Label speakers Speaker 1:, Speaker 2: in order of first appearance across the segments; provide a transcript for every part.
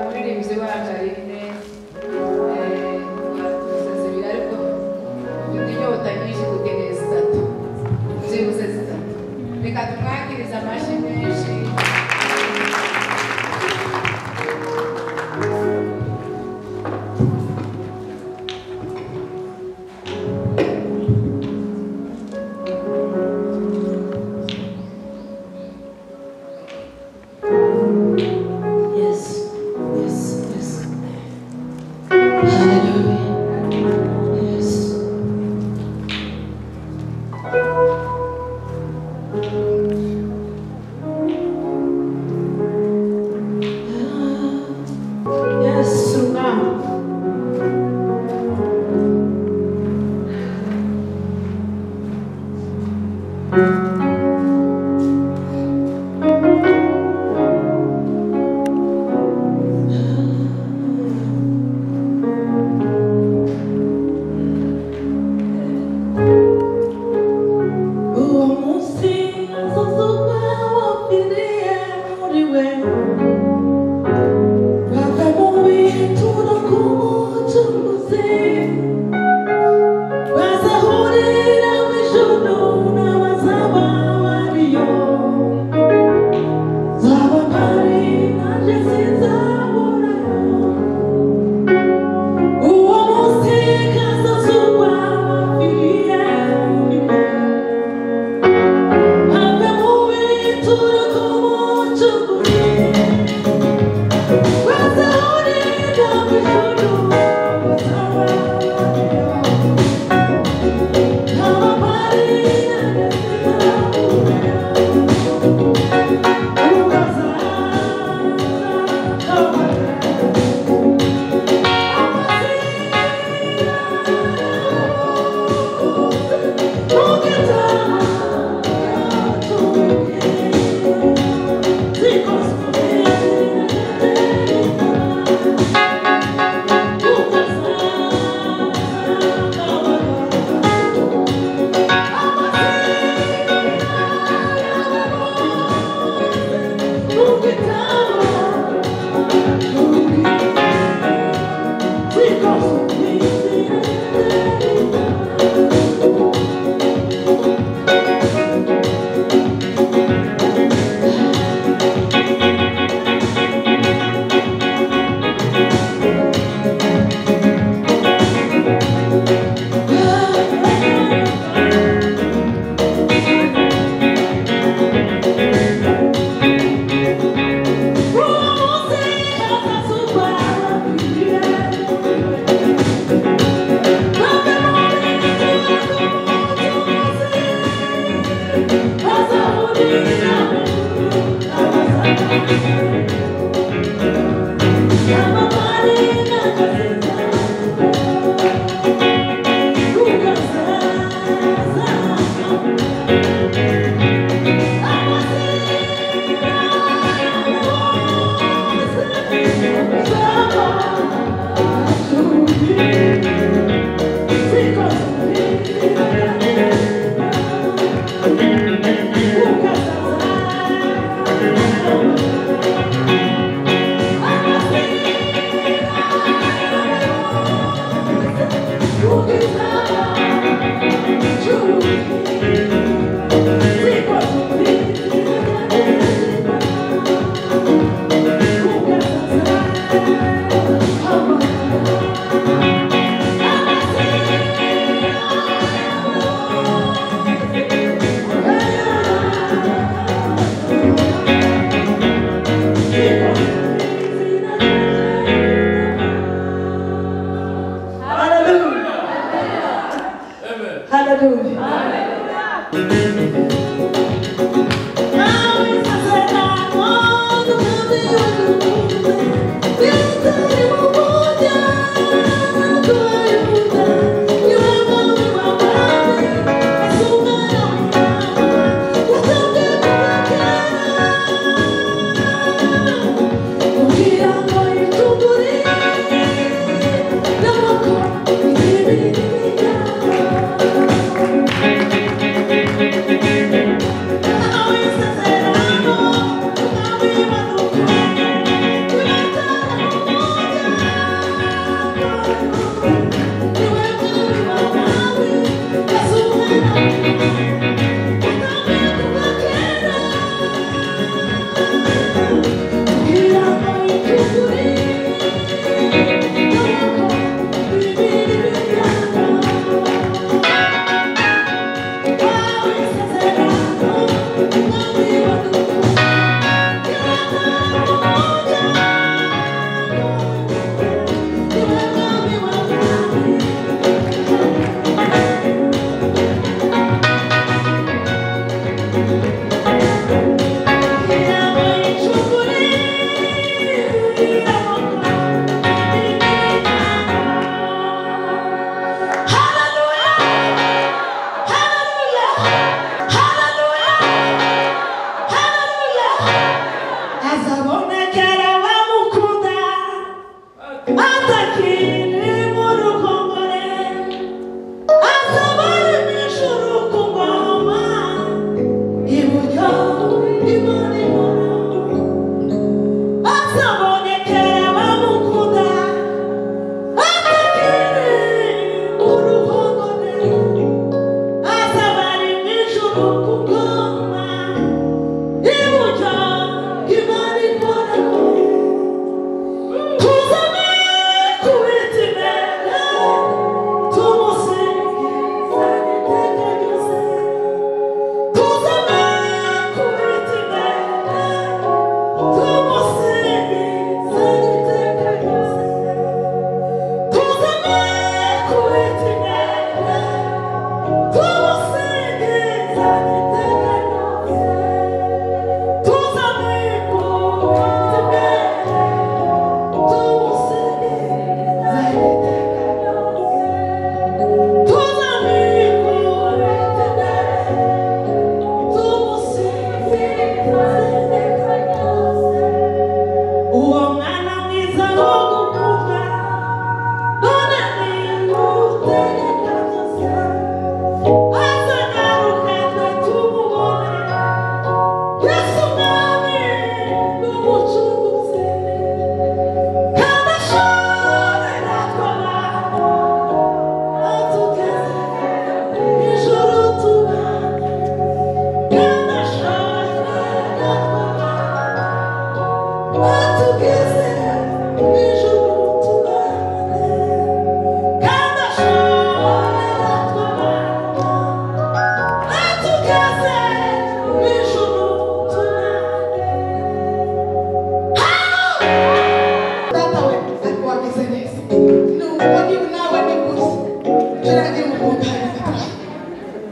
Speaker 1: umuririmbyi wacu Aline tuzize ibiri ariko ufite inyota nyinshi dukeneye zitatu byibuze zitatu reka tumwakirize amashyi menshi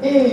Speaker 2: Kuba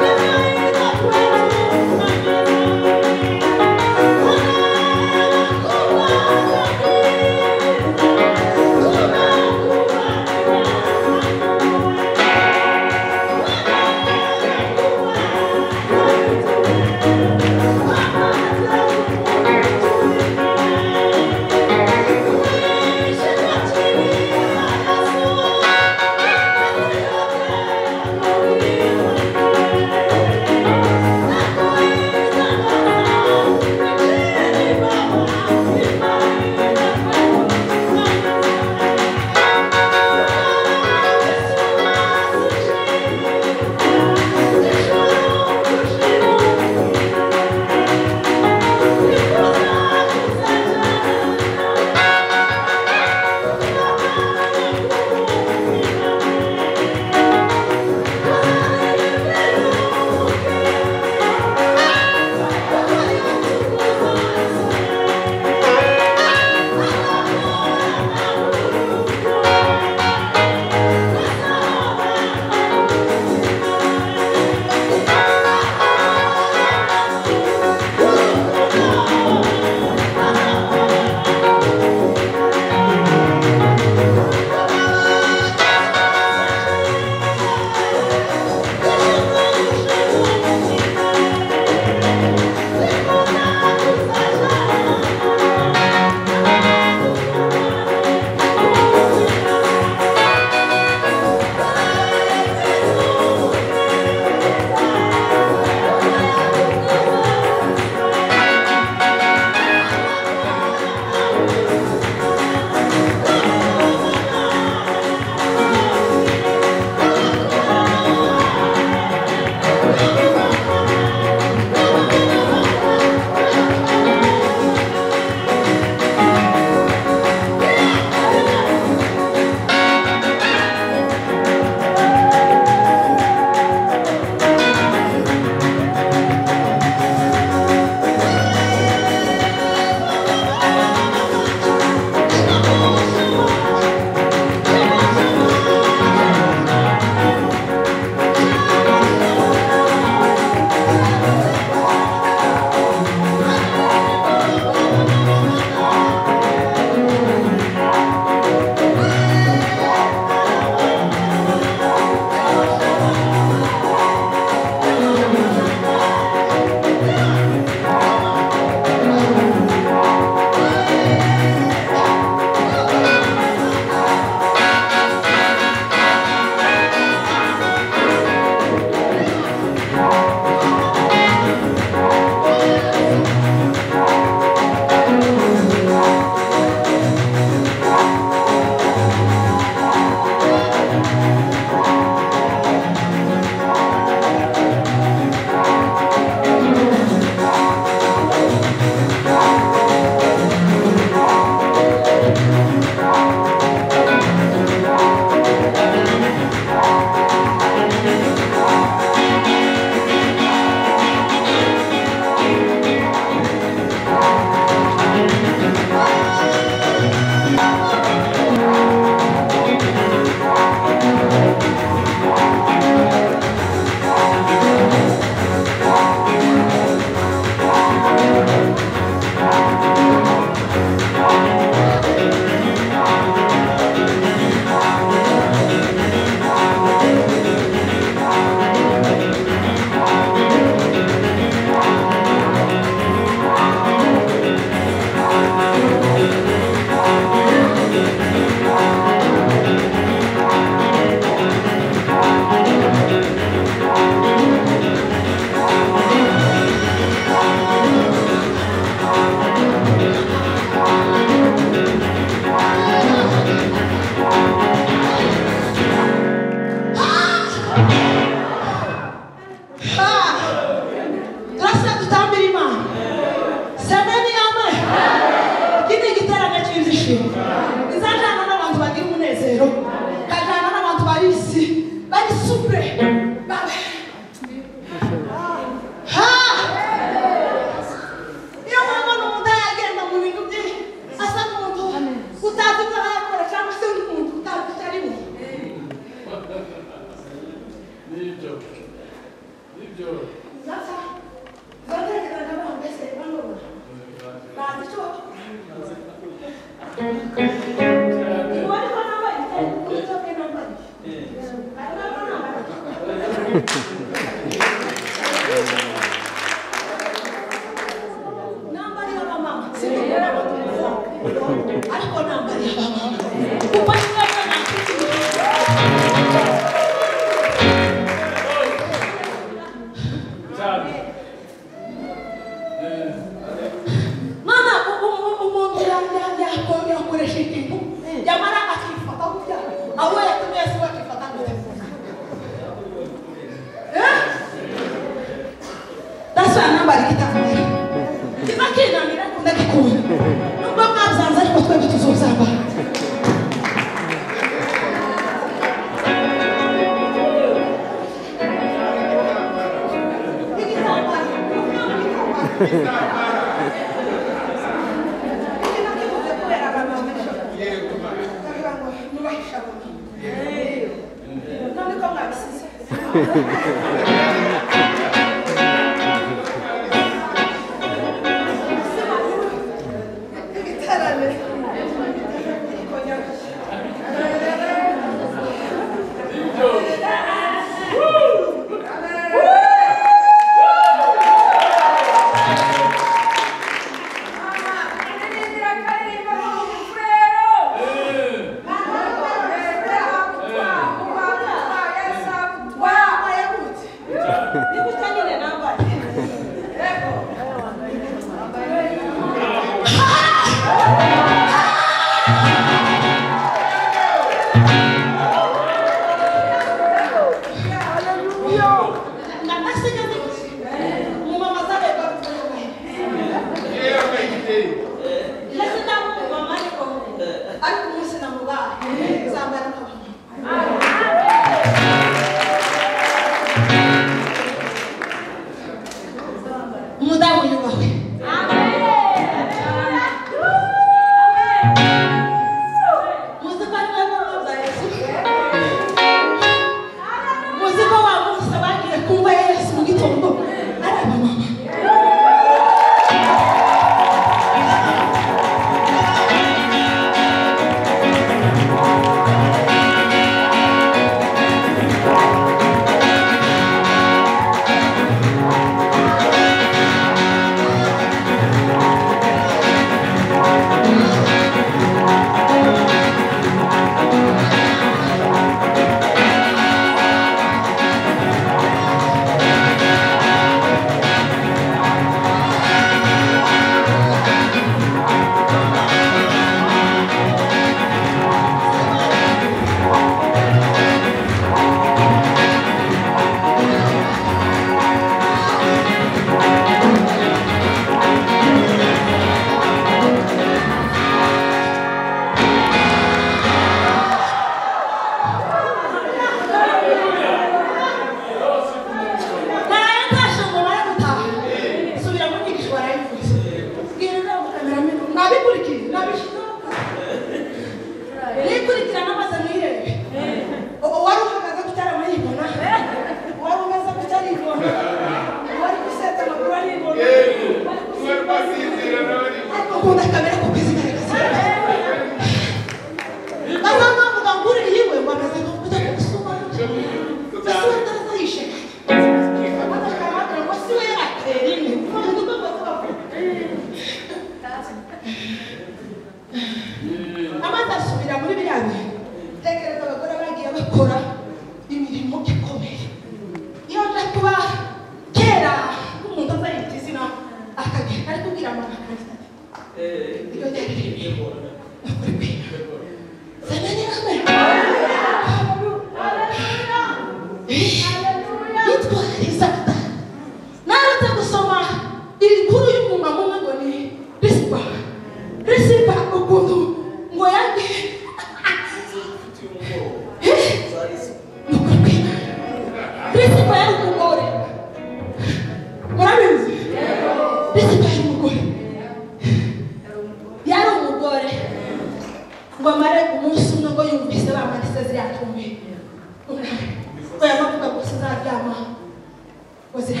Speaker 1: Was it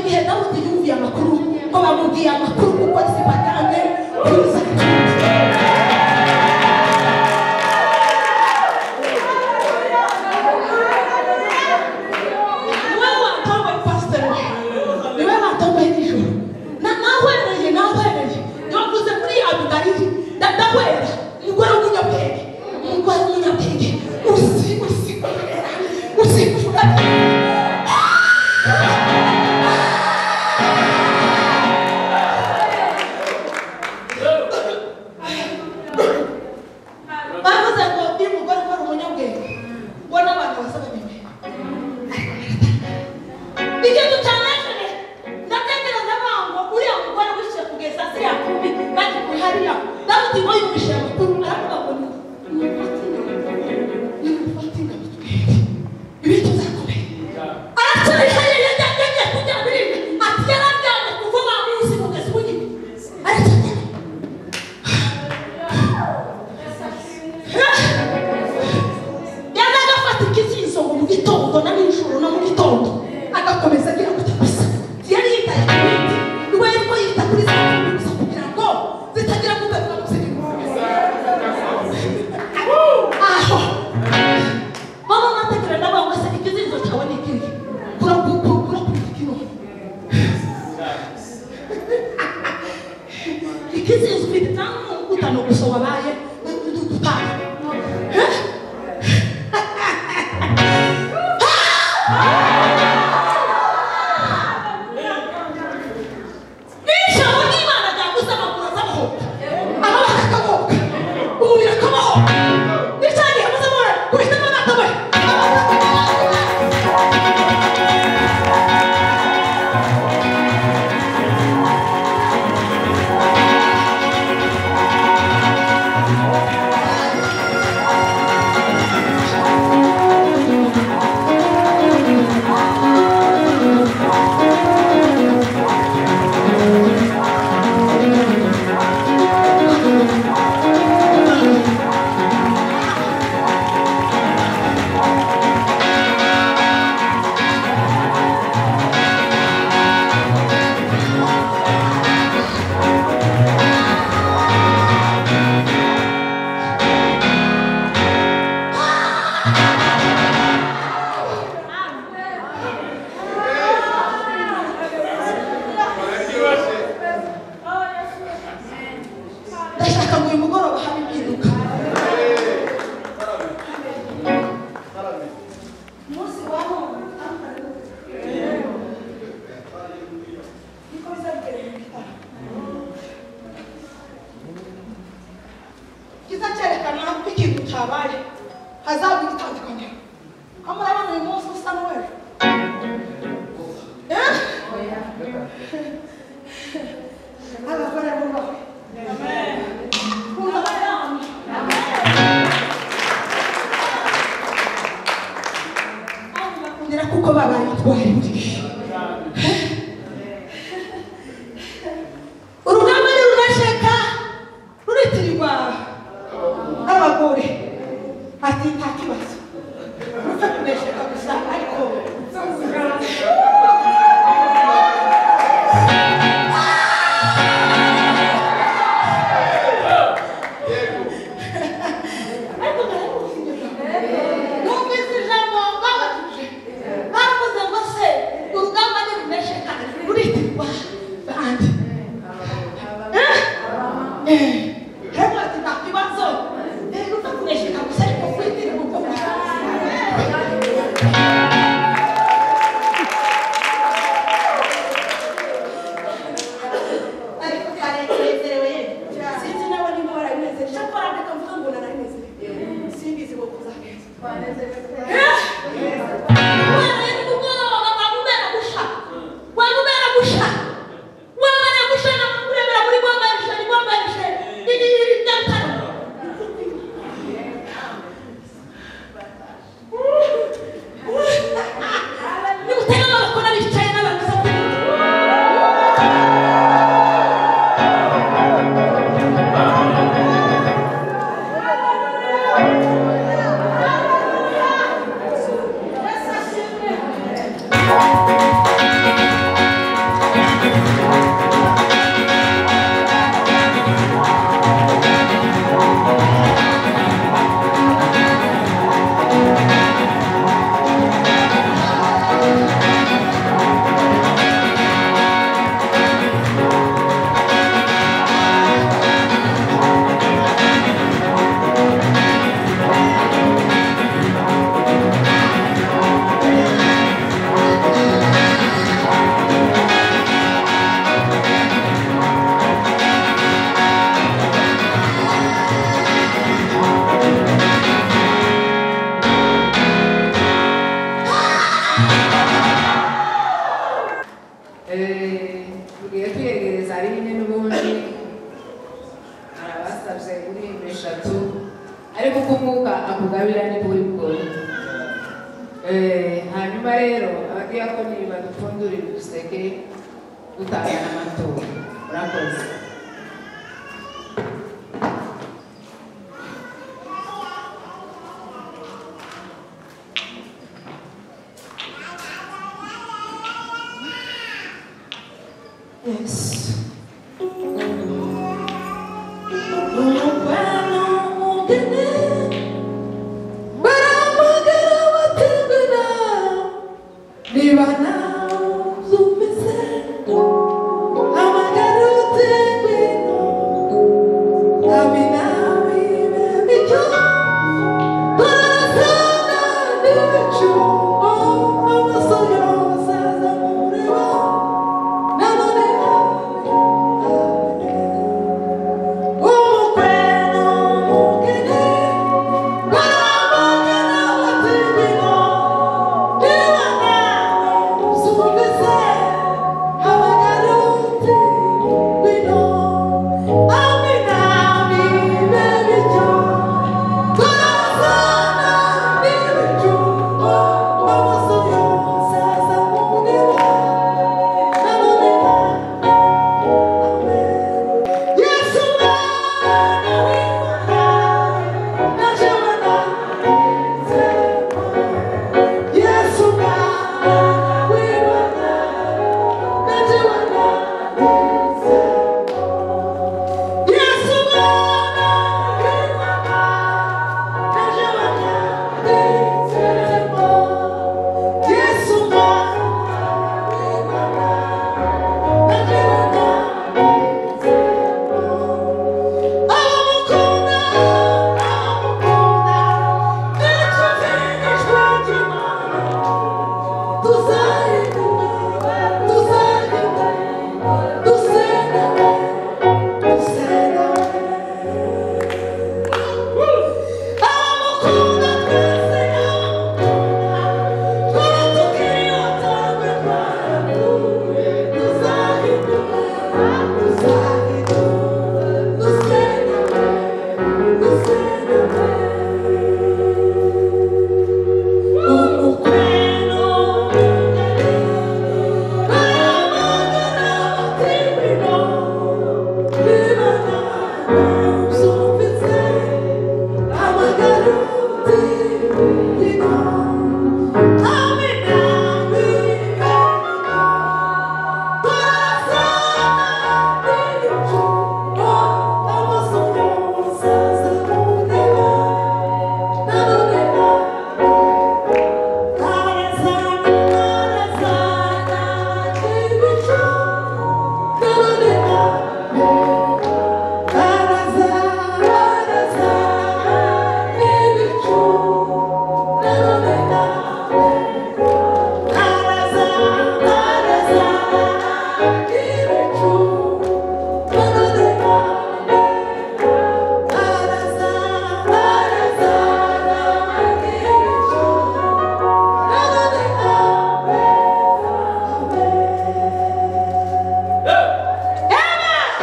Speaker 2: igihe Dawudi yumviye amakuru ko bamubwiye amakuru kuko zipatange kuza
Speaker 1: tugiye kwiyegereza Aline n'ubundi arabasabye indirimbo 3 ariko uko umwuka akugabira ni buri bworo. Hanyuma rero abadiyakoni badupfundurira uduseke dutanga n'amaturo. Murakoze.
Speaker 2: Yes.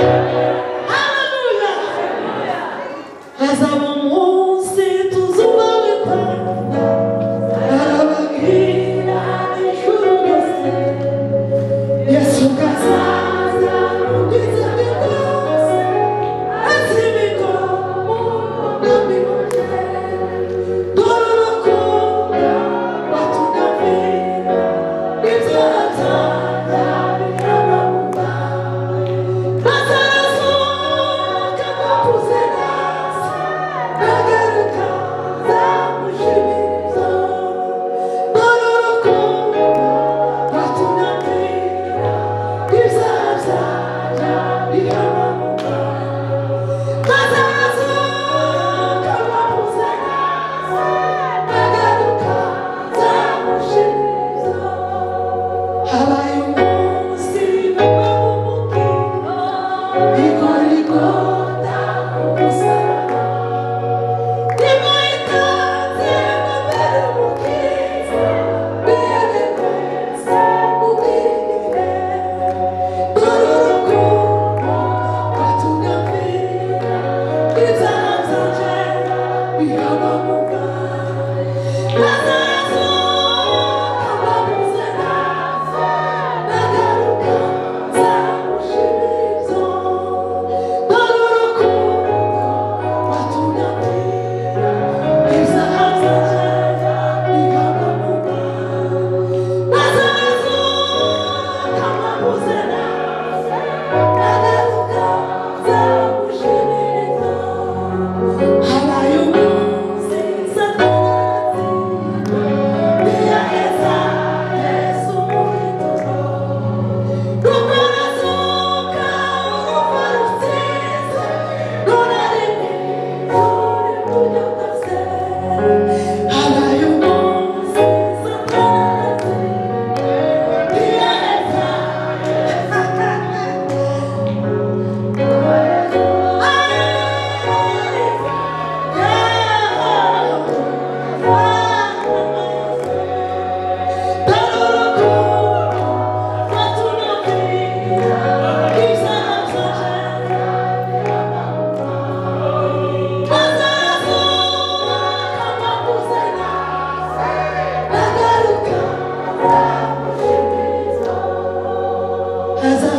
Speaker 3: Amen.
Speaker 2: Yes,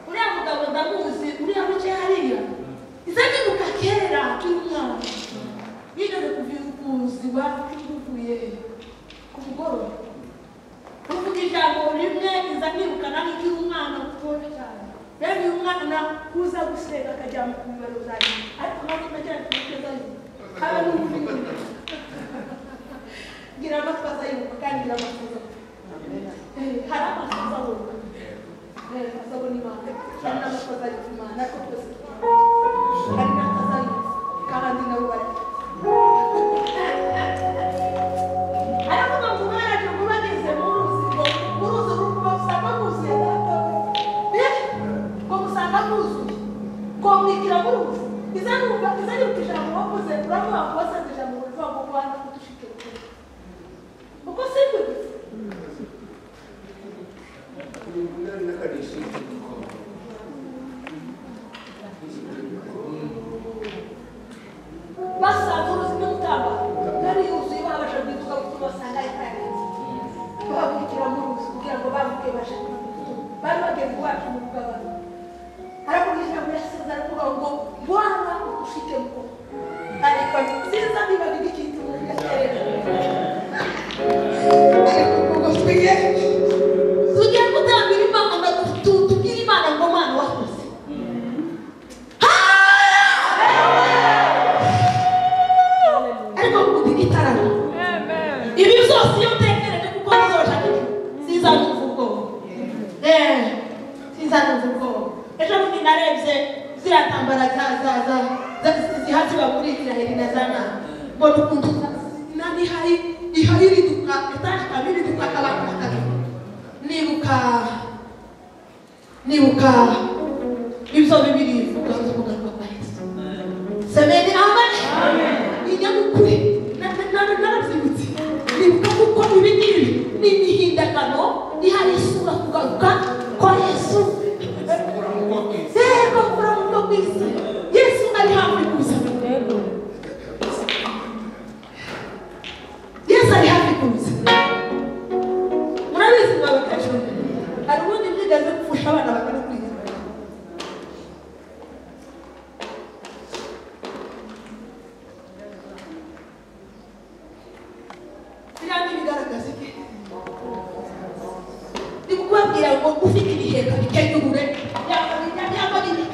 Speaker 2: uriya mugabo ndamuzi uriya muke hariya izanibuka kera cy'umwana yigeze kuvuza iwavuye ku mugoroba uvuga ijambo rimwe izanibuka nawe igira umwana mutoya cyane rero uyu mwana nakuza gusenga akajya mu bibero zanjye ariko ntabwo nagera ku mutwe haba n'umuvugo gira amatwi azayibuka kandi gira amatwi hari amatwi azabuka azabona Imana hari n'amatwi azayibuka Imana ariko twese hari n'amatwi azayibuka kandi nabo bari aravuga ngo mwaraje ngo bageze mu ruzi rukuba usanga muzuye ngo musanga muzuye ngo mwikira mu ruzi izanibuka ijambo wavuze uravuga ngo wasanze ijambo rivuga ngo Bwana kudushike uko sibyo basanze uruzi n'umutamba nari yuzuye babasha kwituka gutuma basanga ari karenze babwikira mu ruzi kugira ngo bavuge bashe bari bageze iwacu mu rugabano ariko ijambo yasize aravuga ngo Bwana udushike mu ariko nziza niba bigikintu mu gaterera ariko ubwo twiye tugiye gutambira Imana tubwire Imana ngo Mana wakoze ariko kudigitarana ibi byose iyo utekereje kuko bizoshaka sizanumva ubwoba sizanumva ubwoba ejo bundi narebye ziratambara zihazi bakuri Israeli na zana mbona ukuntu nani ihari riduka etaje kabiri riduka abantu batatu nibuka ibyo bibiri bivuga ngo kwa Yesu semeni amen inyamukuri narabyibutse nibuka kuko ibi ngibi ni imihindagano ihari isura kugaruka kwa Yesu yego kuramuka kwisi Yesu ari hafi kuza Yesu ari hafi kuza murabizi bagacu hari ubundi byigaze gufusha abana bakana kwiga birandi bigaragaza iki ni kubabwira ngo ufite ibiheka bikenyure yaba biri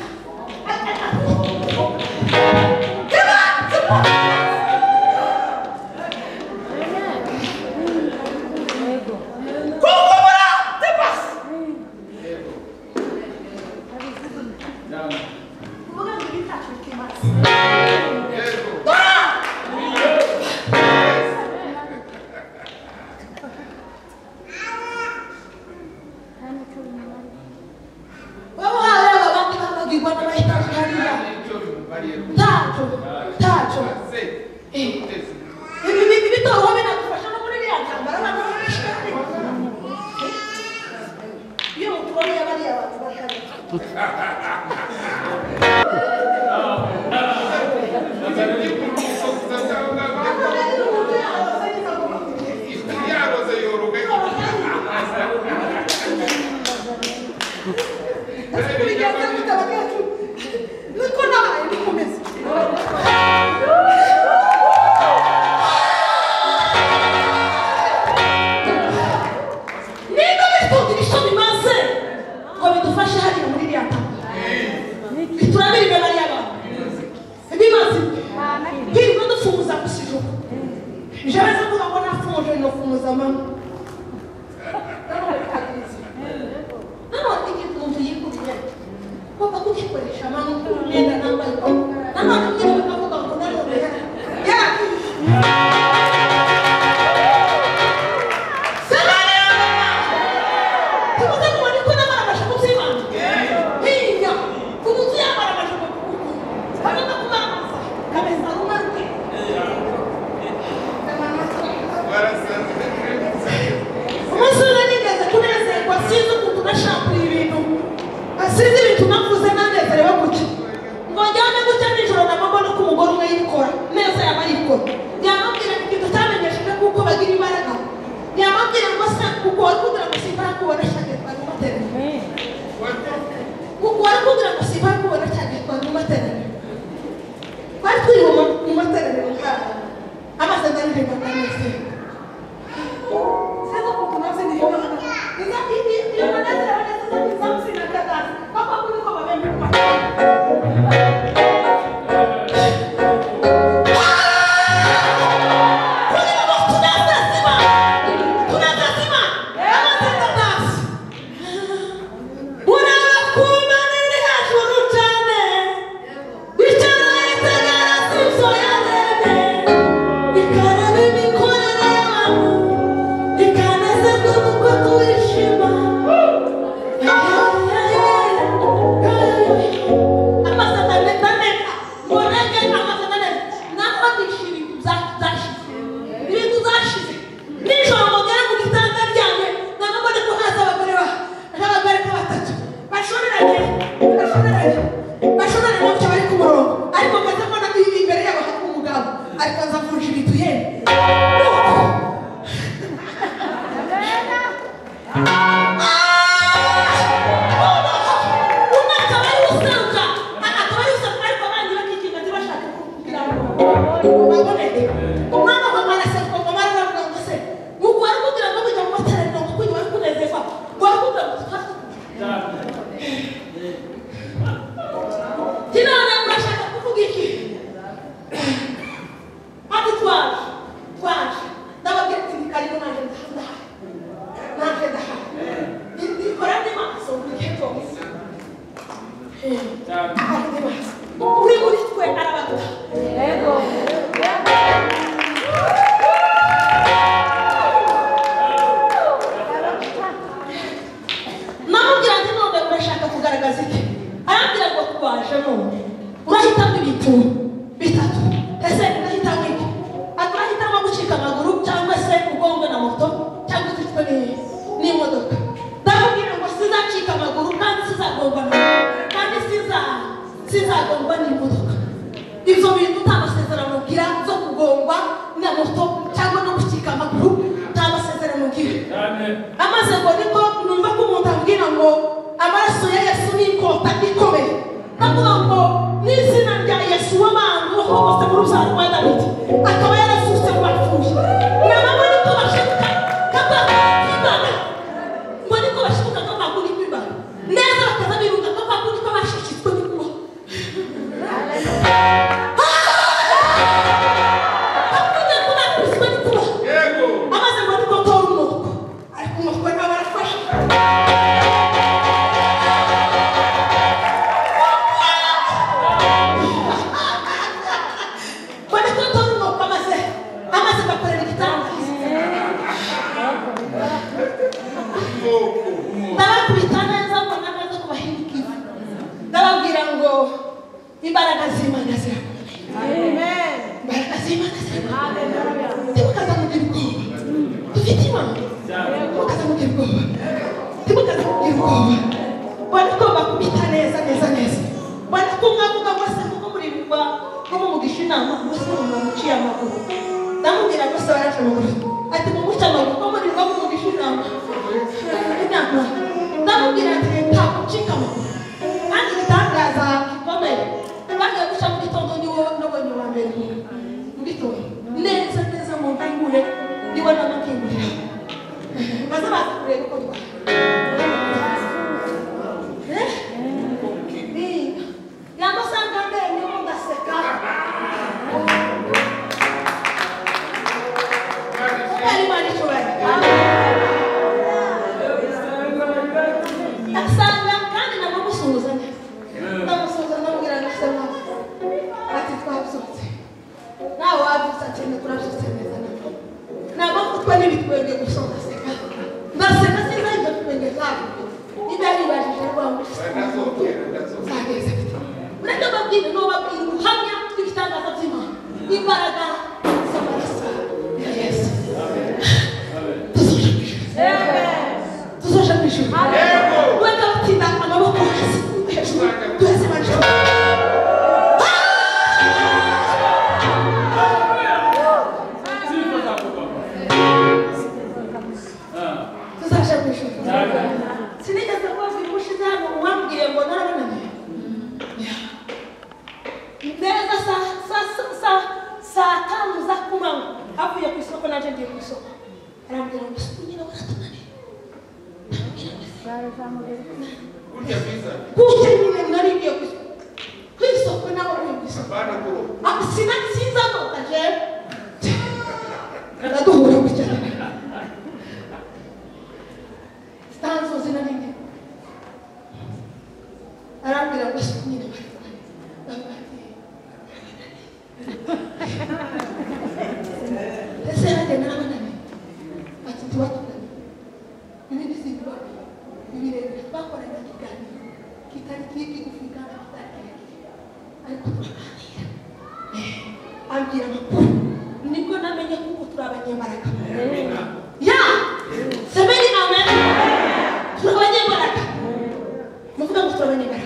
Speaker 2: wari kugira ngo siba kubona cyane kwa mu materaniro bari turi mu materaniro nk'aya amaze ndaririmba neza sasa kukunaze ni yo manazira neza zamsi na kadasi papa kuliko babembe kwa
Speaker 3: Sinigeze kubaza umushize hano
Speaker 2: arambwira ngo isuku nyine waratunaniye. Gutya nyine nari ngiye ku isoko nabo ku isoko. Sinza nota je. Ndaduhura gutya. Stanzo zinanenge. Arambwira ngo isuku nyine waratunaniye. Ese hade n'abana ati tuwatunaniye. Ibindi sinzi ibirenge twakorana kiganiro kitari kiki kufikana ariko ambwira amakuru nibwo namenye kuko turi abanyembaraga. Ya semeni amen. Turi abanyembaraga. Muvuga ngo turi abanyembaraga.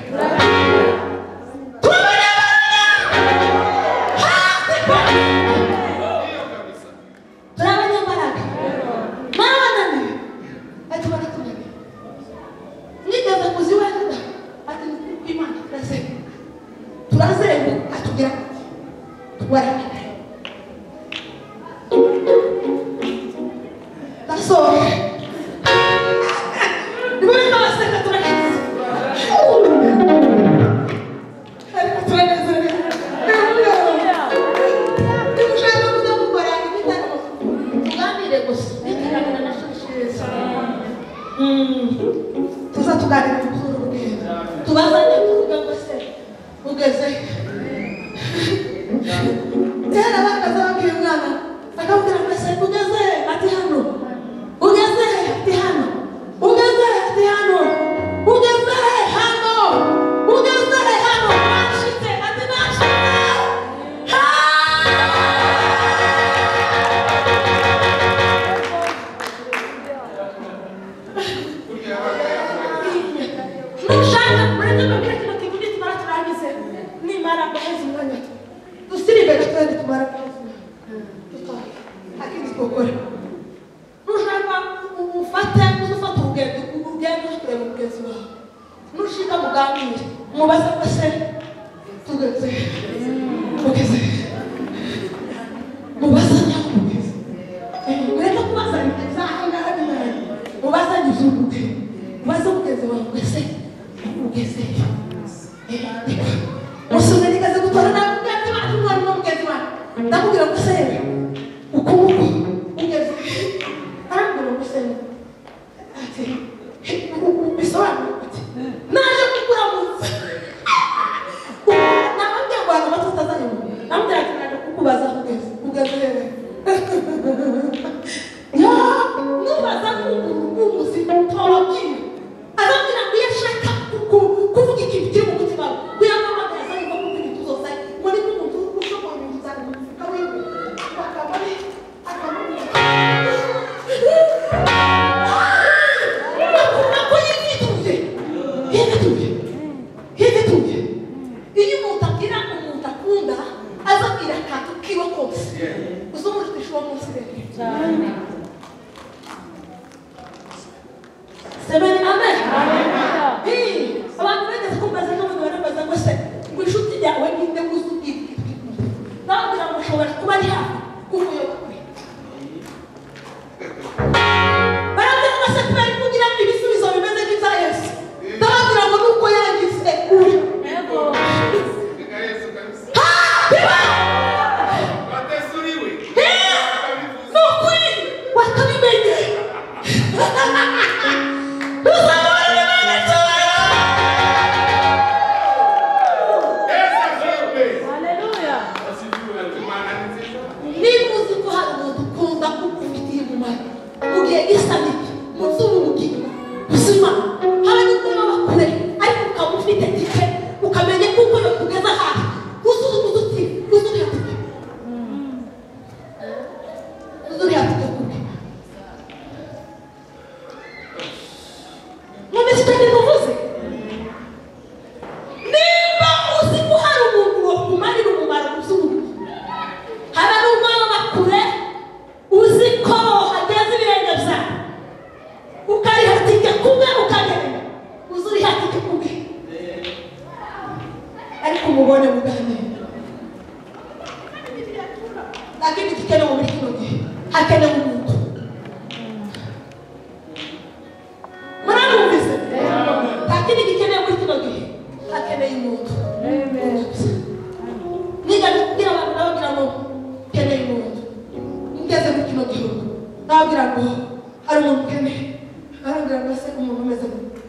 Speaker 2: arambwira ngo se umuntu umeze gute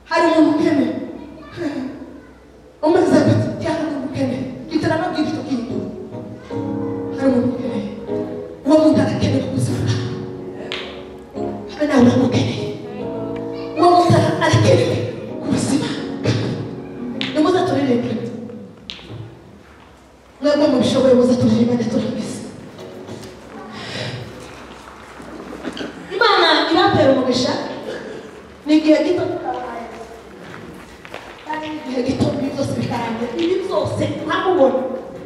Speaker 2: hari umuntu ukene umeze gute cyangwa umuntu ukene gitera amabwiriza icyo kintu hari umuntu ukene uwo muntu arakeneye ubuzima habe nawe uramukeneye uwo muntu arakeneye ubuzima nimuze turirimbe mwebwe mubishoboye muze turirimbe turabise Imana ibatera umugisha ni igihe gito tukabaye kandi igihe gito ibi byose bikarangira ibi byose ntamubona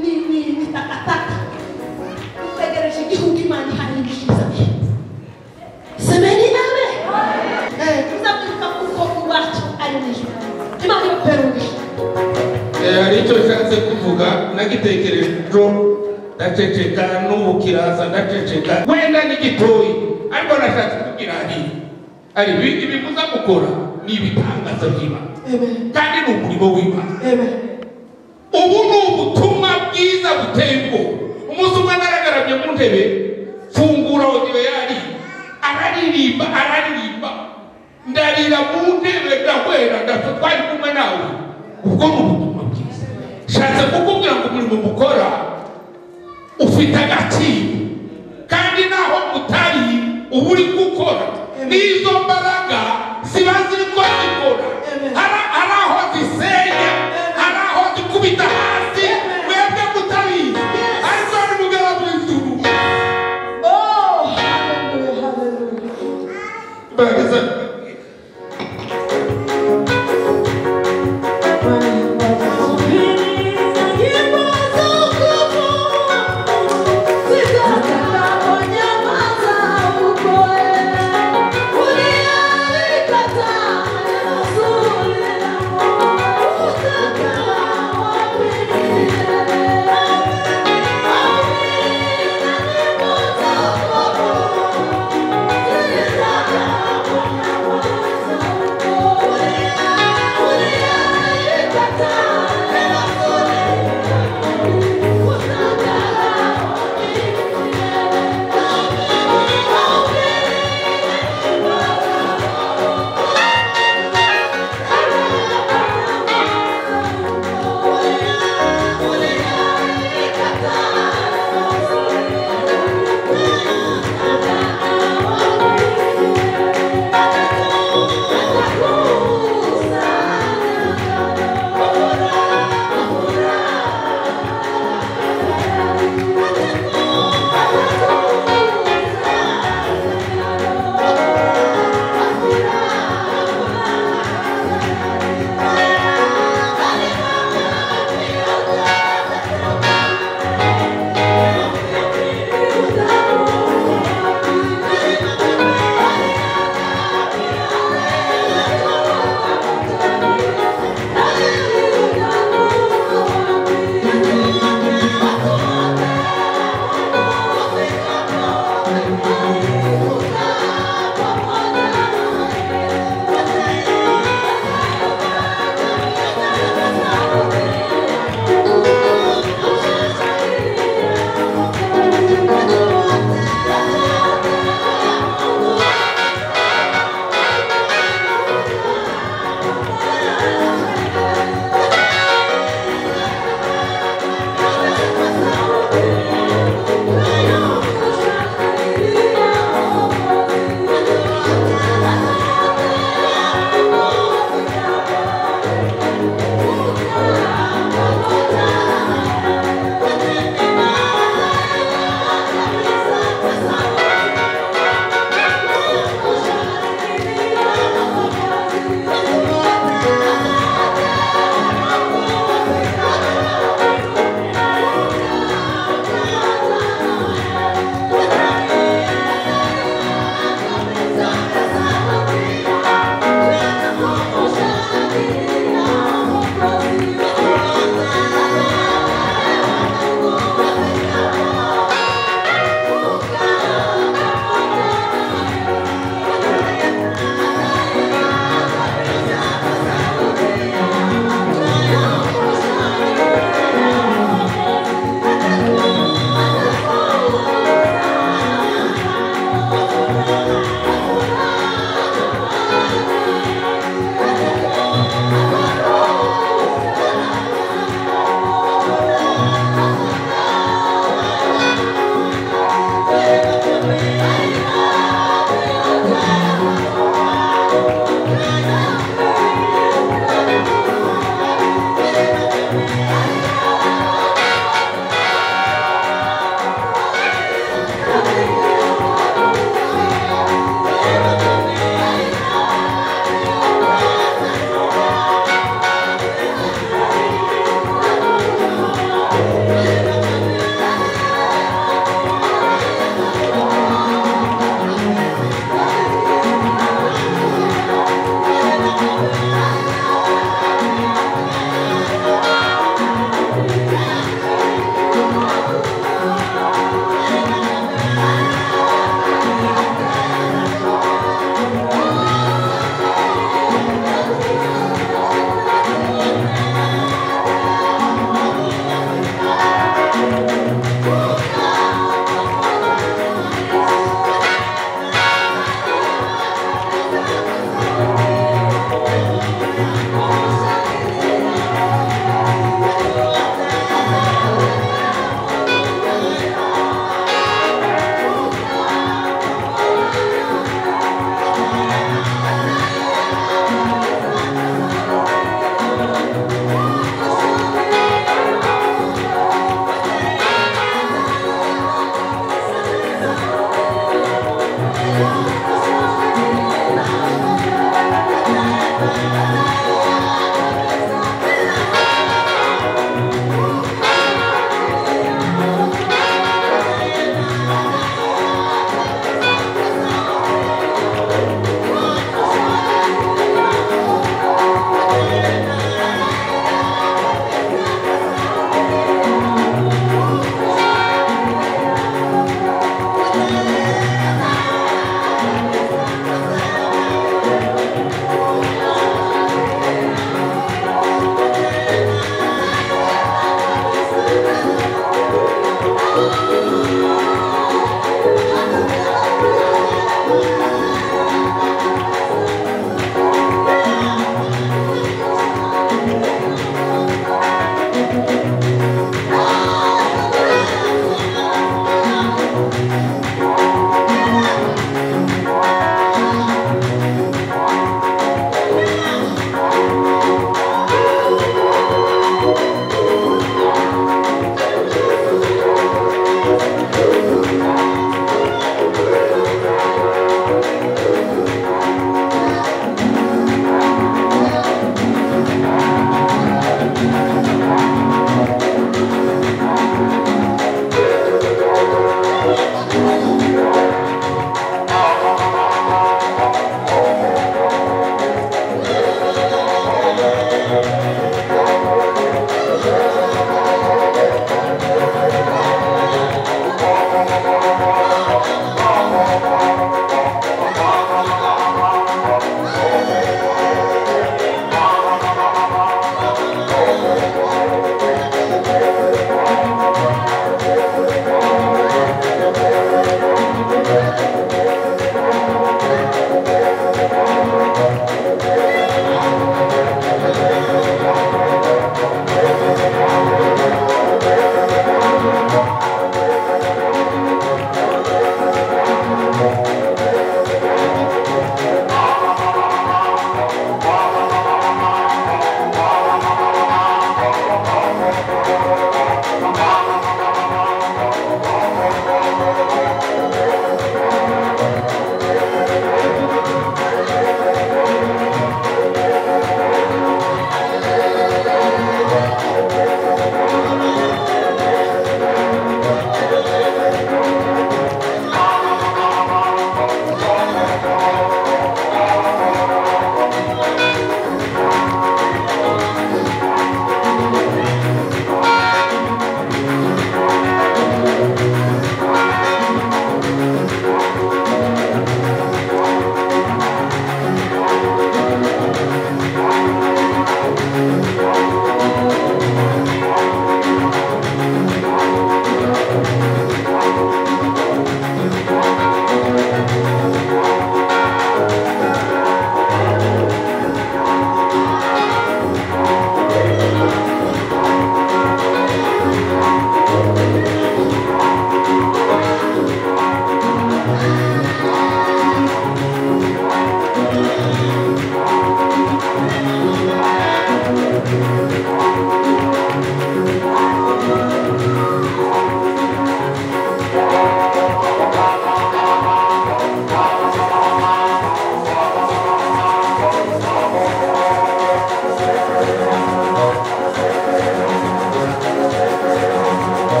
Speaker 2: ni takataka utegereje igihugu Imana iharindishiriza semeni abe tuzabwirwa kuko bwacu ari nijoro Imana ibatera umugisha
Speaker 3: hari icyo nshatse kuvuga nagitekereje ndaceceka n'ubu kiraza ndaceceka wenda n'igitoyi ariko nashatse kugira ari ibindi bimuza gukora ni ibitangaza by'Imana kandi ni umurimo w'Imana ubu ni ubutumwa bwiza buteye ubwoba umunsi umwe naragarabye mu ntebe fungura audio yari araririmba ndarira mu ntebe ndahwera twari kumwe nawe ubwo ni ubutumwa bwiza shatse kukubwira ngo umurimo mukora ufite agaciro kandi naho utari uba uri gukora n'izo mbaraga ziba ziri ko zikora hari aho zisenya hari aho zikubita hasi mwebwe mutabizi ariko ni mugera mu ijuru bageza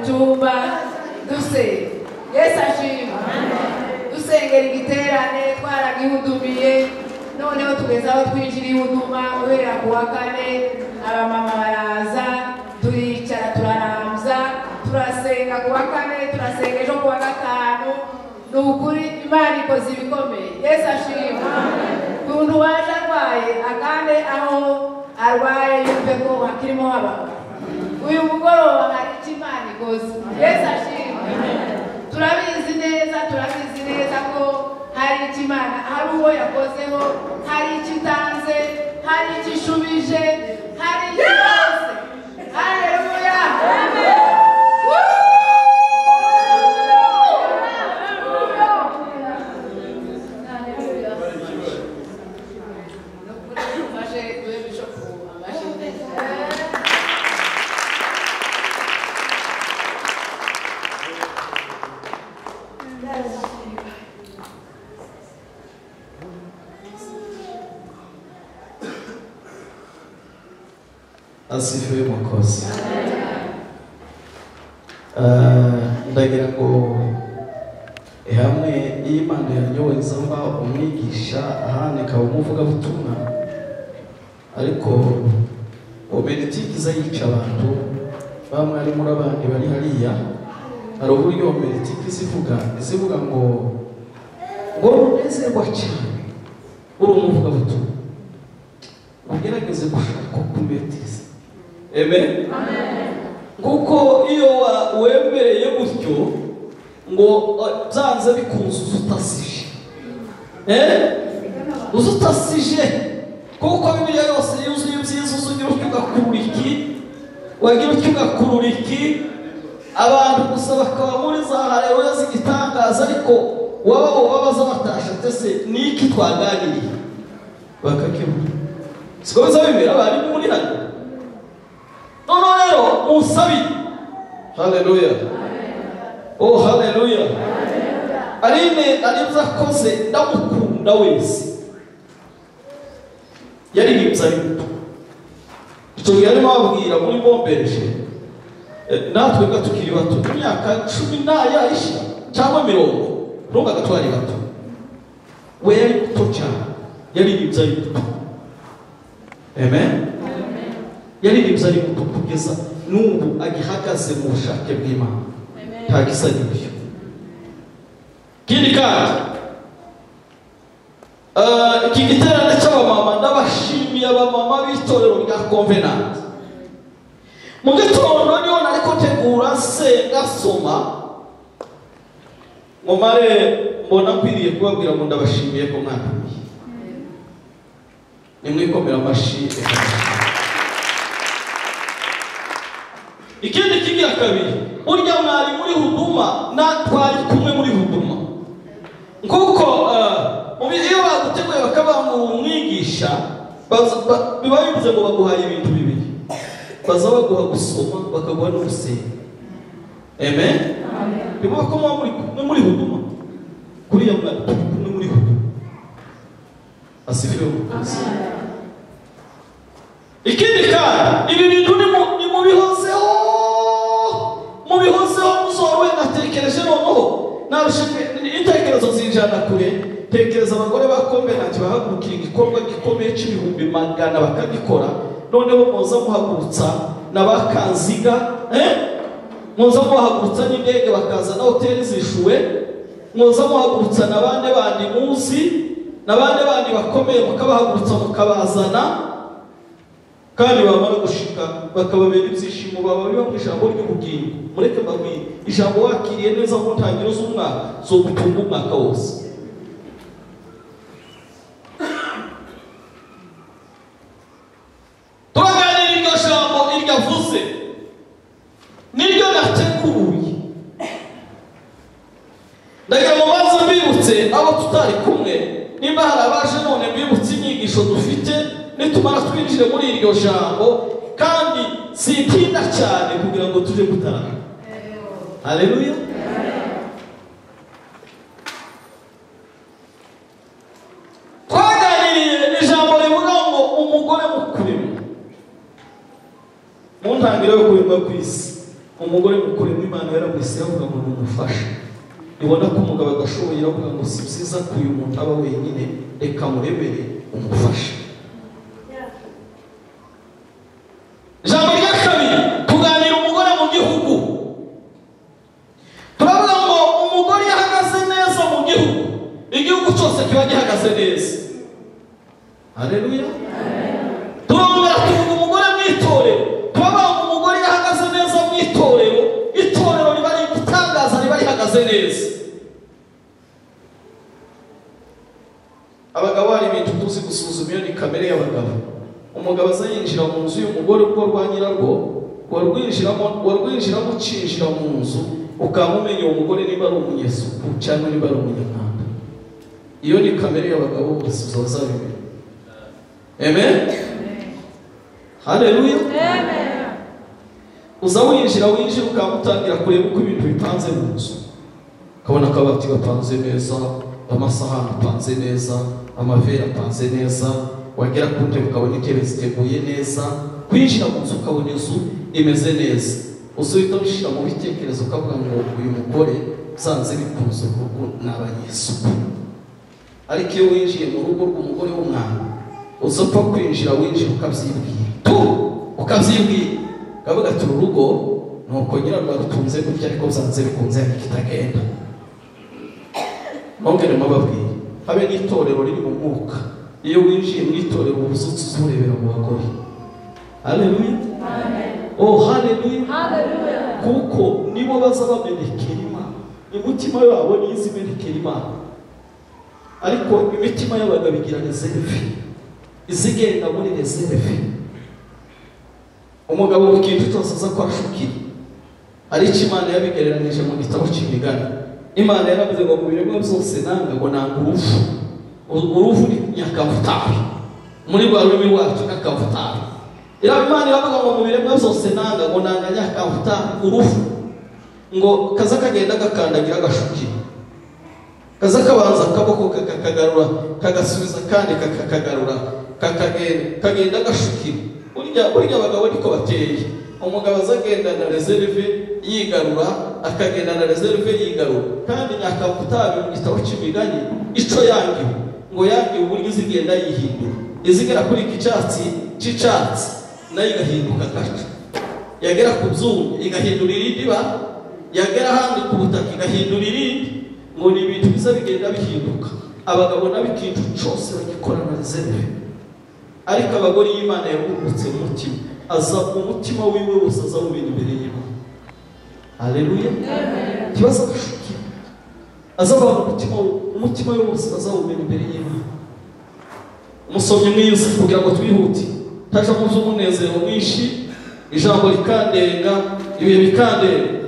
Speaker 1: cyumba dusenga. Yesu ashimwe. Dusengera igiterane twaragihudumiye, noneho tugeze aho twinjira ihuduma guhera ku wa kane. Abamama baraza turicara turaramza turasenga ku wa kane, turasenga ejo ku wa gatanu. Ni ukuri Imana ikoze ibikomeye. Yesu ashimwe. Umuntu waje arwaye agane aho arwaye yumve ko hakirimo abagabo. Uyu mugoroba hari icyo Imana ikoze. Yesu ashimwe. Turabizi neza ko hari icyo Imana, hari uwo yakozeho, hari icyo itanze, hari icyo ishubije, hari icyo yose. Haleluya.
Speaker 4: Asifiwe Mwokozi. Ndagira ngo hamwe y'Imana yanyowenza mba umwigisha ahandi akaba umuvugabutumwa, ariko omeritiki iza yica abantu bamwe ari muri abandi bari hariya. Hari uburyo omeritiki zivuga ngo unezerwa cyane uri umuvugabutumwa, ugerageze gushaka kumetiriza. Amen. Kuko iyo wemereye gutyo ngo byanze bikunze utasije, utasije, kuko Bibiliya yose yuzuye ibyiza. Ugira utyo ugakurura iki, wagira utyo ugakurura iki, abantu gusa bakaba muri za haleluya z'igitangaza, ariko wabaza batashatse se niki twaganiriye bakakibura. Siko biza bimera bari muri hano. Nono rero musabi. Haleluya. Oh haleluya. Aline aliza koze ndamukunda wese. Yari nibza yuko. Icyo yari mabwira muri bombereje. Natwe gatukiri bato imyaka 10 yayisha cyangwa 70. Runga gatwari bato. We yari kutocha. Yari nibza yuko. Amen. Yari nibza ari kugeza n'ubu agihagaze mu bushake bw'Imana. Ntagisa n'ibyo. Kindi kandi iki giterane cy'abamama ndabashimiye abamama b'itorero rya Covenant. Mu gitondo niho nari gutegura senga soma ngo mare mbona kwiriye kubabwira ngo ndabashimiye ko mwatumiye. Nimwikomera amashyi. Ikindi kigira kabiri, burya mwari muri huduma na twari kumwe muri huduma. Kuko iyo baguteguye bakabanga umwigisha biba bivuze ngo baguhaye ibintu bibiri. Baza baguha gusoma bakaguha no gusenga. Amen. Bivuga ko muri huduma kuri ya mwari muri huduma. Asifiwe. Ikindi kandi ibi bintu ni mubihozeho muzorwe natekereje noneho narushike intekerezo zinjana kure. Tekereza abagore bakomeye ati bahagurukira igikorwa gikomeye cy'ibihumbi magana bakagikora, noneho muza muhagurutsa nabakanziga muza muhagurutsa n'indege bakaza na hoteli zishuwe, muza muhagurutsa nabande bandi muzi nabande bandi bakomeye bakabahagurutsa mukabazana, kandi bamara gushika bakababera ibyishimo baba biba mu ijambo ry'ubugingo. Mureke mbabwire ijambo wakiriye neza mu ntangiriro z'umwaka zo gutunga umwaka wose. Turaganira iryo jambo iryavuze niryo nateguye. Ndagira ngo maze mbibutse abo tutari kumwe, nimba hari abaje none mbibutse inyigisho dufite nitumara twinjire muri iryo jambo, kandi sintinda cyane kugira ngo tuje gutarama. Haleluya. Twaganiriye ijambo rivuga ngo umugore mukurimo mu ntangiriro yo kuremwa kw'isi umugore mukuru n'Imana yaramwise yavuga ngo umufashe. Ibona ko umugabo adashoboye iravuga ngo si byiza ko uyu muntu aba wenyine, reka muremere umufashe. Ijambo rya kabiri, tuganira umugore mu gihugu. Turavuga ngo umugore yahagaze neza mu gihugu, igihugu cyose kiba gihagaze neza. Haleluya. Turongera tuvuga umugore mu itorero. Turavuga ngo umugore yahagaze neza mu itorero, itorero riba ari gutangaza, riba rihagaze neza. Abagabo hari ibintu tuzi gusuzuma, iyo ni kamere y'abagabo. Umugabo aza yinjira mu nzu y'umugore ubwo rwa nyirarwo, warwinjiramo ucinjira mu nzu, ukamumenya uwo mugore niba ari umunyesuku cyangwa niba ari umunyamwanda. Iyo ni kamere y'abagabo basubiza bazabimenya. Amen. Haleluya. Amen. Uza winjira ukamutangira kureba uko ibintu bipanze mu nzu. Kabona akabati gapanze neza, amasahani apanze neza, amavera apanze neza, wagera ku ntebe ukabona intebe ziteguye neza, kwinjira mu nzu ukabona inzu imeze neza. Usuhita ushyira mu bitekerezo ukavuga ngo uyu mugore zanze bikunze urugo n'abanyesuku. Ariko iyo winjiye mu rugo rw'umugore w'umwana, uzapfa kwinjira winjira ukabyibwira, ukabyibwira kavuga ati urugo nuko nyirarwo rutunze gutya, ariko zanze bikunze kitagenda. Nongere mababwire, habe n'itorero riri mu mwuka. Iyo winjiye mu itorero ubuzutse urebera mu bagore. Haleluya. Amen. Oh haleluya. Haleluya. Kuko nibo baza bamenekera Imana, imitima yabo ni izimenekera Imana. Ariko imitima y'abagabo igira reserve, izigenda muri reserve. Umugabo w'ikintu cyose aza ko ashukira, ariko Imana yabigereranije mu gitabo cy'imigani. Imana yaravuze ngo mu biremwa byose nanga ngo nanga urufu. Urufu ni nyakavutabi, muri rwa rurimi rwacu nyakavutabi. Imana iravuga ngo mu biremwa byose nanga ngo nanga nyakavutabi, urufu. Ngo kaza kagenda gakandagira agashukira, kaza kabanza akaboko kakagarura, kagasubiza kandi kakagarura, kagenda gashukira. Burya abagabo niko bateye. Umugabo azagenda na reserve yigarura, akagenda na reserve yigarura. Kandi nyakavutabi mu gitabo cy'imigani ico yangiwe, ngo yangiwe uburyo izigenda yihindura. Izigera kuri icyatsi cy'icyatsi nayo igahinduka gace, yagera ku byuma igahindura irindi ba, yagera handi ku butaka igahindura irindi. Ngo ni ibintu biza bigenda bihinduka. Abagabo nab'ikintu cyose bagikora na reserve. Ariko abagore y'Imana yabungutse mu mutima, aza umutima wiwe wose aza mu bintu imbere y'Imana. Haleluya. Amen. Kibazo gashukira, aza umutima we wose aza mu bintu imbere y'Imana. Umusomyi mwiza kugira ngo twihute, taje mu z'umunezero mwinshi, ijambo rikandenga, ibihe bikandenga.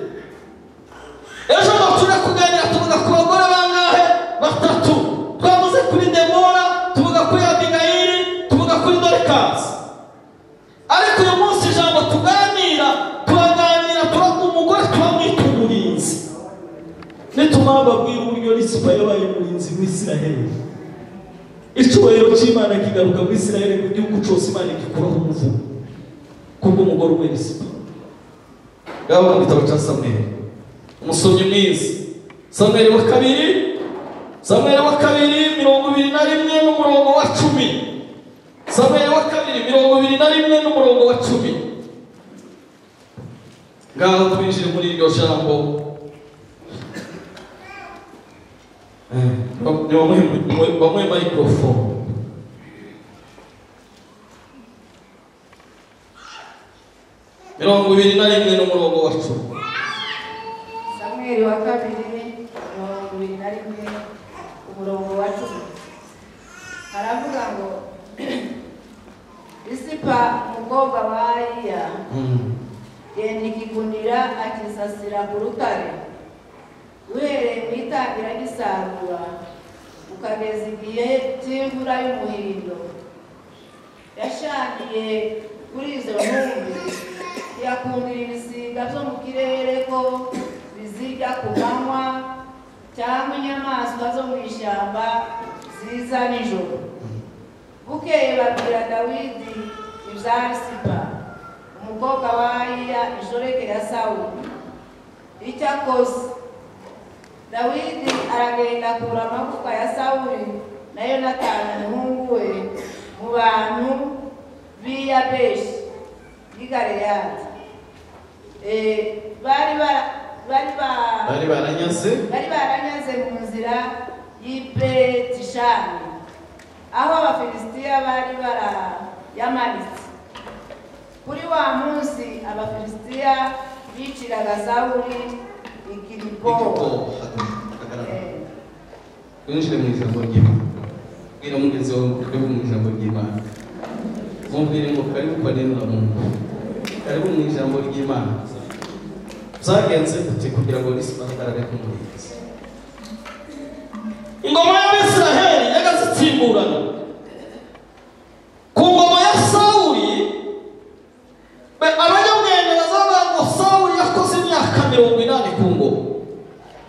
Speaker 4: Ejo turi kuganira tuvuga ku bagore bangahe? Batatu. Twavuze kuri Demora, tuvuga kuri Abigayili, tuvuga kuri Dorcas. Ariko uyu munsi ijambo tuganira turavuga umugore twamwita umurinzi. Nituma babwira uburyo Risipa yabaye umurinzi w'Isiraheli. Icyubahiro cy'Imana kigaruka muri Isiraheli, mu gihugu cyose Imana igikuraho umuvumo kubw'umugore we Risipa. Ngaho mu gitabo cya Samweli, umusomyi mwiza, Samweli wa kabiri 21 n'umurongo wa 10. Samweli wa kabiri 21 n'umurongo wa 10. Ngaho twinjire muri iryo jambo. Bamwe microphone. Mirongo 21 n'umurongo wa 10.
Speaker 1: Samweli wa kabiri 21 umurongo wa 10. Haravuga ngo Risipa umukobwa wa Aya yenda ikigunira akisasira ku rutare, uhereye mu itangira gisarura ukageza igihe cy'imvura y'umuhindo. Yashangiye kuri izo ntumbi, yakundira ibisiga byo mu kirere ko bizirya ku manywa, cyangwa inyamaswa zo mu ishyamba ziza nijoro. Bukeye babwira Dawidi ibya Risipa umukobwa wa Iya inshoreke ya Sawuli. Icyo akoze, Dawidi aragenda akura amagufa ya Sawuli na Yonatani umuhungu we mu bantu b'i Yabeshi y'i Galeyadi. Bari baranyaze mu nzira y'i Betishani, aho Abafilisitiya bari barayamanitse. Kuri wa munsi Abafilisitiya biciraga Sawuli Igilibowa.
Speaker 4: Winjire mu ijambo ry'Imana. Bwira mugenzi wawe ngo mu ijambo ry'Imana. Mubwire ngo karibu kwa neno la Mungu. Karibu mu ijambo ry'Imana. Zagenze gute kugira ngo risibagarare ku murinzi. Ingoma y'Abisiraheli yagazitsimburana. Ku ngoma ya Sawuli, abanyabwenge bazavuga ngo Sawuli yakoze imyaka 80 ku ngoma.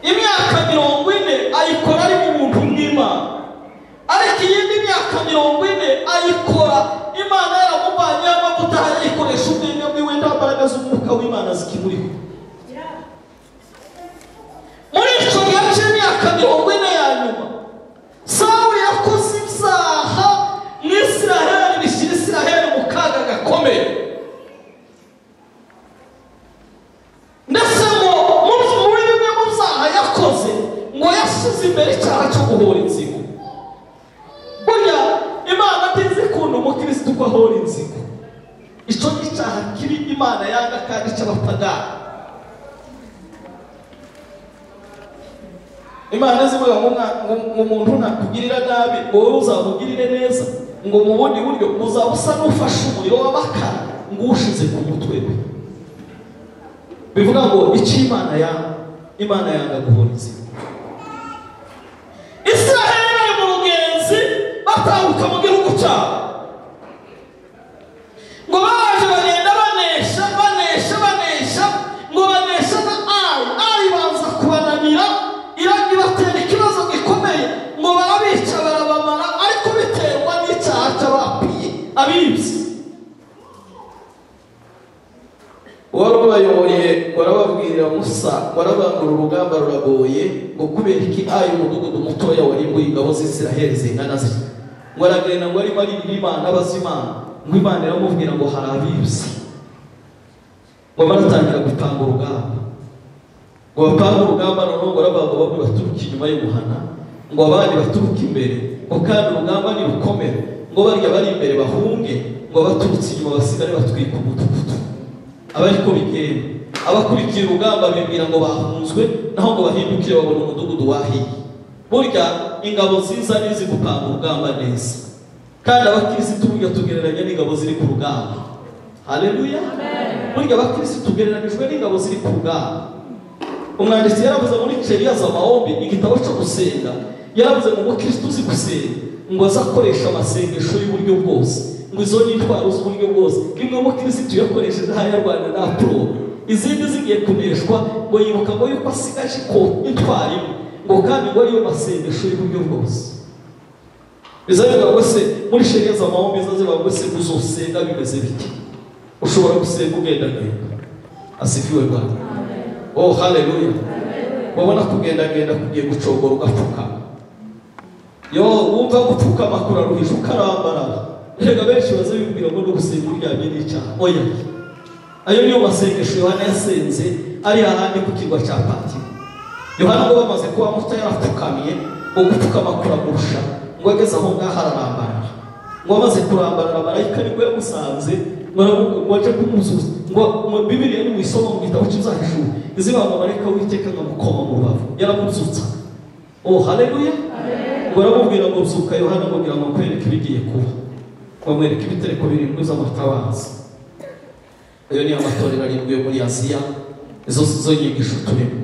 Speaker 4: Imyaka 40 ayikora ari mu buntu bw'Imana. Ariko iyindi myaka 40 ayikora Imana yaramubanye amavuta ayikoresha ubwenge bwiwe ndambaraga z'umwuka w'Imana zikimuriho. Muri icyo gihe cy'imyaka 40 ya nyuma, Sawuli yakoze ibyaha mu Isiraheli bishyira Isiraheli mu kaga gakomeye. Ndetse muri bimwe mu byaha yakoze ngo yashyize imbere icyaha cyo guhora inzigo. Burya Imana atizi kuntu umukristo uko ahora inzigo. Icyo ni icyaha kibi Imana yanga kandi cy'abapagani. Imana zivuga ngo umuntu nakugirira nabi wowe uzamugirire neza, ngo mu bundi buryo uzabusa n'ufashe umuriro w'amakara ngo ushize ku mutwe we. Bivuga ngo icyo Imana yanga guhora inzigo. Isiraheli bari mu rugenzi batahuka mu gihugu cyabo, ngo baje bagenda banesha ngo banesha na Ayi banza kubananira iragi batera ikibazo gikomeye ngo barabica barabamara, ariko biterwa n'icyaha cy'abapiye abibye. Warabayoboye warababwira Musa, warabangura urugamba ruragoye ngo kubera iki Ayi umudugudu mutoya warimbuye ingabo z'Isiraheli zingana zitya. Ngo aragenda ngo arimo aririra Imana abazimana, ngo Imana iramubwira ngo hari abibye. Ngo baratangira gupanga urugamba, ngo bapanga urugamba noneho ngo aravuga bamwe baturuka inyuma y'umuhana, ngo abandi baturuka imbere, ngo kandi urugamba ni rukomere, ngo barya bari imbere bahunge, ngo baturutse inyuma basigare batwika umudugudu. Abariko bigenda abakurikiye urugamba bibwira ngo bahunzwe, naho ngo bahindukire babona umudugudu wahiye. Burya ingabo nziza nizi gupanga urugamba neza, kandi abakirisitu burya tugereranya n'ingabo ziri ku rugamba. Haleluya, amen. Burya abakirisitu tugereranijwe n'ingabo ziri ku rugamba. Umwanditsi yaravuze muri Cy'Abamama igitabo cyo gusenga, yaravuze ngo umukristo uzi gusenga ngo azakoresha amasengesho y'uburyo bwose, ngo izo ni intwaro z'uburyo bwose. Kimwe umukristo yakoresheje haya Rwanda na pro, izindi zigiye kuneshwa ngo yibuka ngo yuko asigaje ko intwari, ngo kandi ngo ariyo masengesho y'uburyo bwose. Bizavuga ngo se muri Cy'Abamama bizavuga ngo se uzosenga bimeze bite? Ushobora gusenga ugenda genda. Asifiwe Bwana. Oh haleluya. Wabona kugenda kugiye gucogora ugapfuka. Yo wumva gupfuka makura ruhisha ukarambara. Rega benshi bazabibwira ngo no gusenga uryamye n'icyaha. Oya. Ayo niyo masengesho Yohana yasenze ari ahandi ku kirwa cya Bati. Yohana ngo bamaze kuba muto yarapfukamiye ngo gupfuka makura kurusha, ngo ageze aho ngaho ararambara. Ngo amaze kurambara abamarayika nibwo yamusanze, ngo aje kumuzuza. Ngo Bibiliya ni mu isomo mu gitabo cy'Izahishura, iziba abamarayika w'Iteka nkamukoma mu rubavu yaramuzutsa. Oh haleluya. Ngo aramubwira ngo zuka Yohana ngo ngira ngo kwereke ibigiye kuba, bamwereka ibitereko birindwi z'amatabaza. Ayo ni amatorero arindwi yo muri Aziya, izo nyigisho turimo.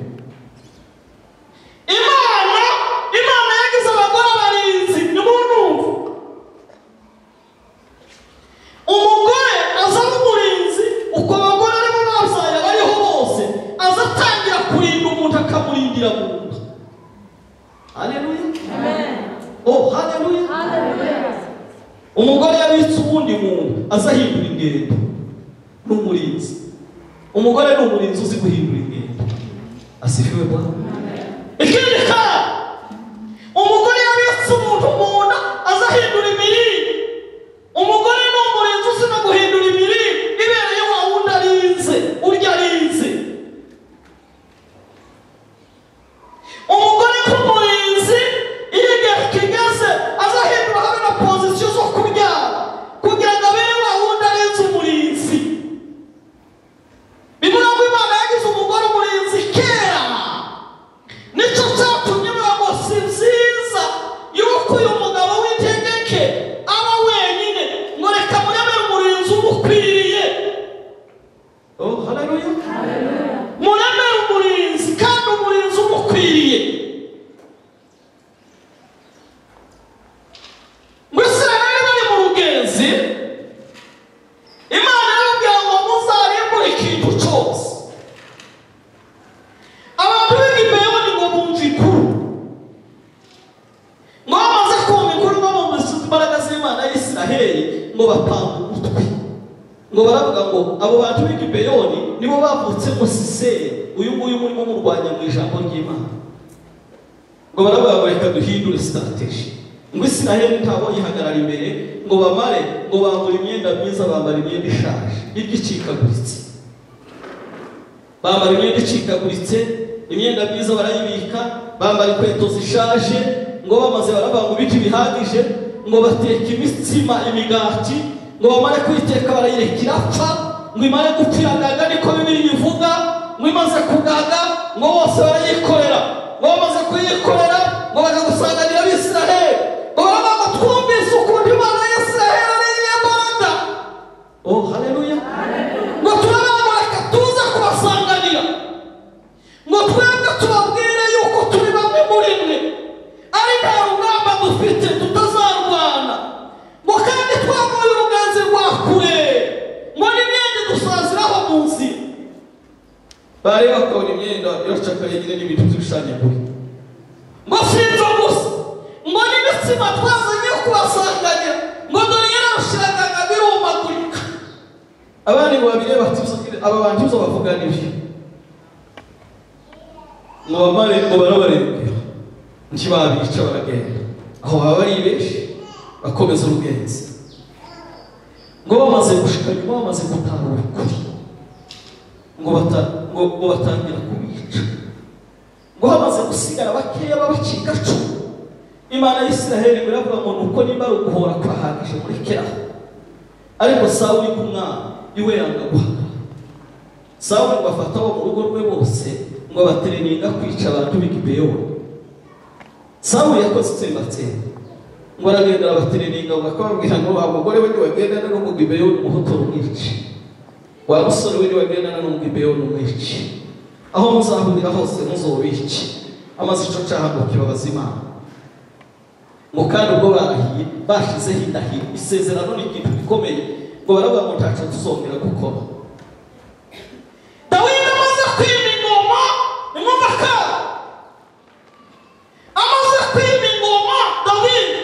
Speaker 4: Imana yagize abagore abarinzi n'umuntu. Umugore aza n'umurinzi, uko abagore arimo bazaye bariho bose azatangira kurinda umuntu akamurindira mu nda. Haleluya, amen. Oh haleluya. Umugore yabitse ubundi muntu azahindura ingendo. n'umurinzi. Umugore ni umurinzi uzi guhindura ingendo. Asifiwe Bwana. Ikindi kandi umugore yabitse umuntu mu nda azahindura imirire. Umugore ni umurinzi uzi no guhindura imirire ibereye wa wundi arinze, urya arinze. Umugore nk'umurinzi iyo igihe kigeze azahindura habe na pozisiyo zo kuryama kugira ngo abere wa wundi arinze umurinzi. Bivuga ngo Imana yagize umugore umurinzi kera. Nicyo cyatumye biba si byiza yuko uyu mugabo w'integeke aba wenyine ngo reka muremere umurinzi umukwiriye. Oh, haleluya. Muremere umurinzi kandi umurinzi umukwiriye. Ngo Israheli bari mu rugenzi, Imana yarababwira ngo muzarimbure ikintu cyose. Abantu b'Igibeyoni ngo bumva inkuru, ngo bamaze kumva inkuru ngo bumvise imbaraga z'Imana y'Isiraheli ngo bapanga umutwe. Ngo baravuga ngo abo bantu b'Igibeyoni nibo bavutsemo Sisera, uyu nguyu murimo murwanya mu ijambo ry'Imana. Ngo baravuga ngo reka duhindure strategy. Ngo Isiraheli ntabo yihagarara imbere ngo bamare ngo bambura imyenda myiza, bambara imyenda ishaje igicikaguritse. Bambara imyenda icikaguritse, imyenda myiza barayibika, bambara inkweto zishaje. Ngo bamaze baravuga ngo ibiti bihagije, ngo bateka imitsima, imigati, ngo bamare kuyiteka barayireka irapfa, ngo imare gupfiragaga niko Bibiri bivuga. Ngo imaze kugaga ngo bose barayikorera. Ngo bamaze kuyikorera ngo baje gusanganira Abisiraheli. Ngo baravuga ngo twumvise ukuntu Imana y'Isiraheli ari inyembaraga. Oh, haleluya. Ngo turabaga reka tuze kubasanganira. Ngo twebwe tubabwire yuko turi bamwe muri mwe, ari nta rugamba dufite tutazarwana. Ngo kandi twavuye urugenzi rwa kure, ngo n'imyenda dusaziraho mu nzira. Bari bakabona imyenda iracakaragira n'ibintu by'ibishanyaguri. Ngo si ibyo gusa, ngo n'imitsima twazanye kubasanganira, ngo dore yarashiragaga birumagurika. Abandi ngo babireba bati aba bantu uzo bavuga n'ibyo. Ngo bamare ngo barabarebera ntibabica baragenda. Aho baba bari benshi bakomeza urugenzi. Ngo bamaze gushika nyuma, bamaze gutahura ukuri, ngo batangira kubica. Ngo hamaze gusigara bakeya babacika cumu, Imana y'Isiraheli iravuga ngo nuko nimba ari uguhora kwahagije murekeraho. Ariko Sawuli kumwana iwe yanga guhagarara. Sawuli ngo afata abo mu rugo rwe bose ngo batereninga kwica abantu b'Igibeyoni. Sawuli yakoze itsembatsemba, ngo aragenda arabatereninga ngo akababwira ngo wa mugore we niwagendana n'Umugibeyoni umuhotora umwice, wa musore we niwagendana n'Umugibeyoni umwice, aho muzahurira hose muzobice. Amaze ico cyaha ngo kibabaza Imana. Ngo kandi ubwo barahiye bashizeho indahiro, isezerano ni ikintu gikomeye, ngo baravuga ngo ntaco tuzongera gukora. Dawidi amaze kwima ingoma, imwumva ka amaze kwima ingoma Dawidi,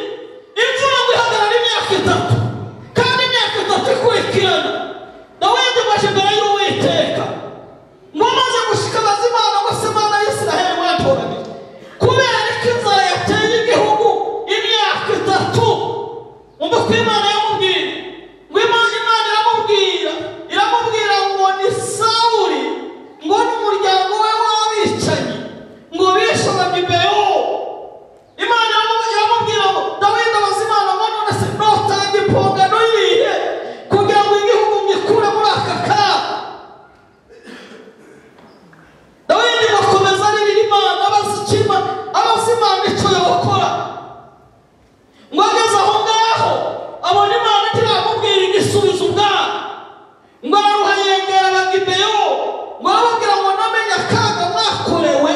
Speaker 4: imvura ngo ihagarara imyaka 3 kandi imyaka 3 ikurikirana. Dawidi baje imbere y'Uwiteka, ngo amaze gushika abaza Imana ngo se Imana y'Isiraheli mwatoranije kubera ko inzara yateye igihugu imyaka 3. Umva ko Imana yamubwira ngo Imana iramubwira ngo ni Sawuli ngo n'umuryango we w'abicanyi ngo bishe Abagibeyoni. Imana iramubwira ngo Dawidi abaza Imana ngo none se notanga impongano yihe kugira ngo igihugu ngikure muri aka kaga. Dawidi bakomeza arira Imana abaza Imana icyo yokora. Ngo ageze aho ngaho abona Imana ntiramubwira igisubizo ubwabo, ngo aruha yegera Abagibeyoni, ngo arababwira ngo namenye akaga mwakorewe,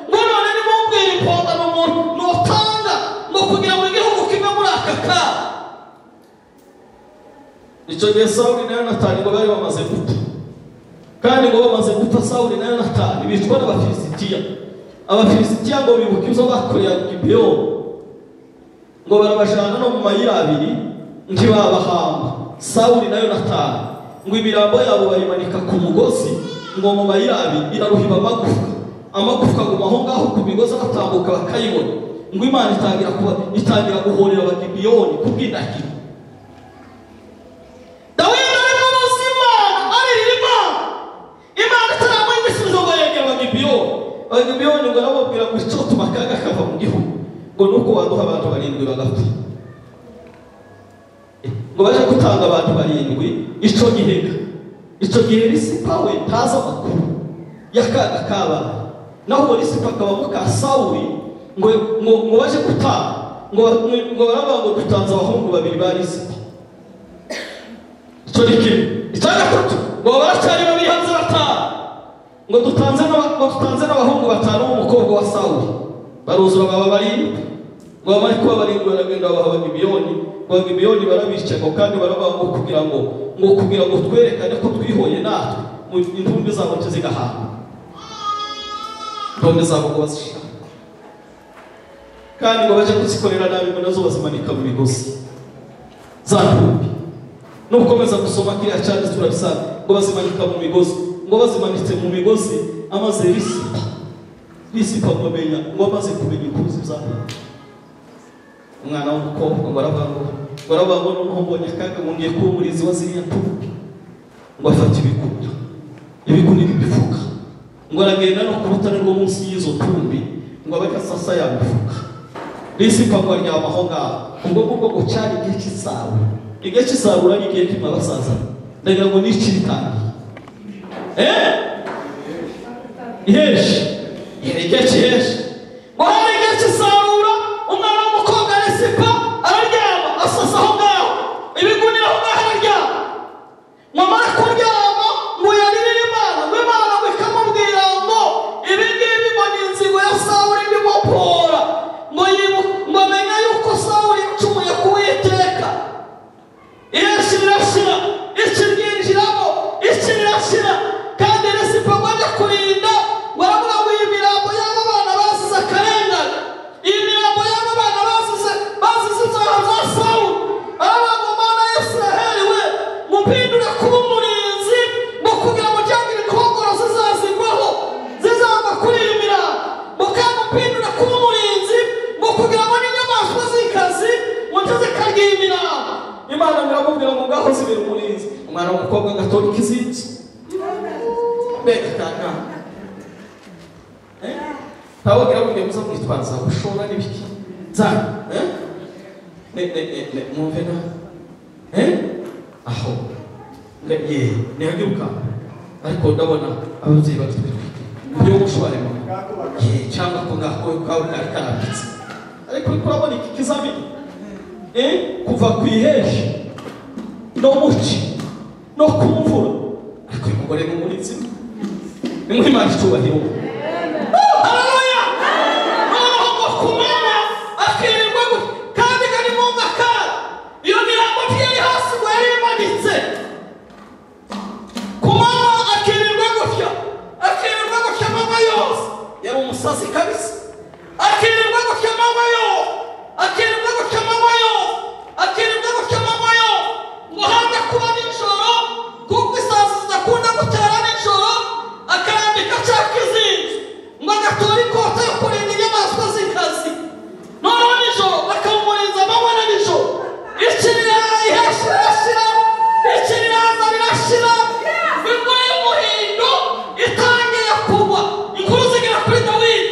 Speaker 4: ngo none nimubwire impongano umuntu notanga ngo kugira ngo igihugu kive muri aka kaga. Icyo gihe Sawuli na Yonatani ngo bari bamaze gupfa, kandi ngo bamaze gupfa Sawuli na Yonatani bicwa n'Abafilisitiya. Abafilisitiya ngo bibuka ibyo bakoreye Gibeyoni, ngo barabajana no mu mayira abiri ntibabahamba. Sawuli na Yonatani ngo imirambo yabo bayimanika ku mugozi ngo mu mayirabi iraruhiba amagufwa aguma aho ngaho ku migozi batambuka bakayibona ngo Imana itangira guhorera abagibiyoni kubw'indahiro. Dawidi ari mu buzima arira Imana itaramuha igisubizo ngo yegera abagibiyoni ngo arababwira ngo icyo tuma akaga kava mu gihugu ngo nuko waduha abantu 7 bagapfa. Ngo baje gutanga abantu 7 icyo gihe Risipa we ntaza amakuru y'akaga kabaye, naho Risipa akaba muka Sawuli ngo baje gutanga ngo baravuga ngo dutanze abahungu 2 ba Risipa. Icyo dikiri icyagatatu ngo baracyari 2 hanze batanu ngo dutanze n'abahungu 5 b'umukobwa wa Sawuli baruzura baba 7 ngo bamare kuba 7 baragenda babaha Gibeyoni barabica ngo kandi baravuga ngo kugira ngo twerekane ko twihoye natwe mu intumbi zabo zigahana intumbi zabo ngo bazishira kandi ngo baje kuzikorera nabi ngo nazo bazimanika mu migozi za ntumbi. Nukomeza gusoma kiriya cyane turabisanga ngo bazimanika mu migozi, ngo bazimanitse mu migozi amaze Risipa ngo amaze kumenya impuzu zabo umwana w'umukobwa ngo baravuga ngo noneho mbonye akaga ngo ngiye kuba umurizi wa ziriya ntumbi, ngo afata ibiguni bibifuka ngo aragenda no ku rutare rwo munsi y'izo ntumbi ngo abakasasa yamufuka. Risipa ngo aryama aho ngaho ngo cyari igihe cy'isarura n'igihe kimwe abasaza ndagira ngo n'ikiritangiye igihe cy'iheshe ngo hari igihe cy'isarura umwana w'umukobwa Risipa araryama asasa aho ngaho ibigunira aho ngaho araryama ngo amara kuryama ngo yarire Imana ngo Imana ngo ikamubwira ngo ibi ngibi ngo ni inzigo ya Sawuli ndimo pora ngo amenye yuko Sawuli yacumuye ku Uwiteka. Iheshe rirashira ikiryinjiramo rirashira kandi Risipa ngo ajya kurinda ngo aravuga ngo iyi mirambo y'aba bana basize akarengane, iyi mirambo y'aba bana basize ibyaha bya Sawuli aravuga ngo Mana ya Israheli we mupindure kuba umurinzi ngo kugira ngo cyangire inkongoro zizazigwaho zizava kuri iyi mirambo ngo kandi mupindure kuba umurinzi ngo kugira ngo n'inyamaswa z'ikazi ngo ntizikarye iyi mirambo. Imana iramubwira ngo ngaho zibera umurinzi. Umwana w'umukobwa gatolika izinzi mbega kana ntawogira ngo muza kwitwaza ushobora n'ibiki za mwumve na aho ntihagiruka ariko ndabona ababyeyi bafite uburyo bw'ubushwaremo cyangwa ko ngako kawe karambitse ariko urabona iki kizamini kuva ku iheshe no muci no kumvura ariko umugore n'umurinzi ni muri Imana icyubahiro. Haleluya! Ngo kumenya akirirwa kandi kari mu ngakara iyo mirambo yari hasi ngo yari imanitse kumama akirirwa gutya mama yose yari umusazi kabisa akirirwa gutya mama yose ngo hanga kuba nijoro kuko isazi zidakunda gutera nijoro akarambika cyaka izinzi ngo agatora ikota yo kurinda inyamaswa z'inkazi noneho nijoro bakamumurinza amanywa na nijoro. Iheshe rirashira ikiriraza rirashira imvura y'umuhindo itangiye kugwa inkuru zigera kuri Dawidi.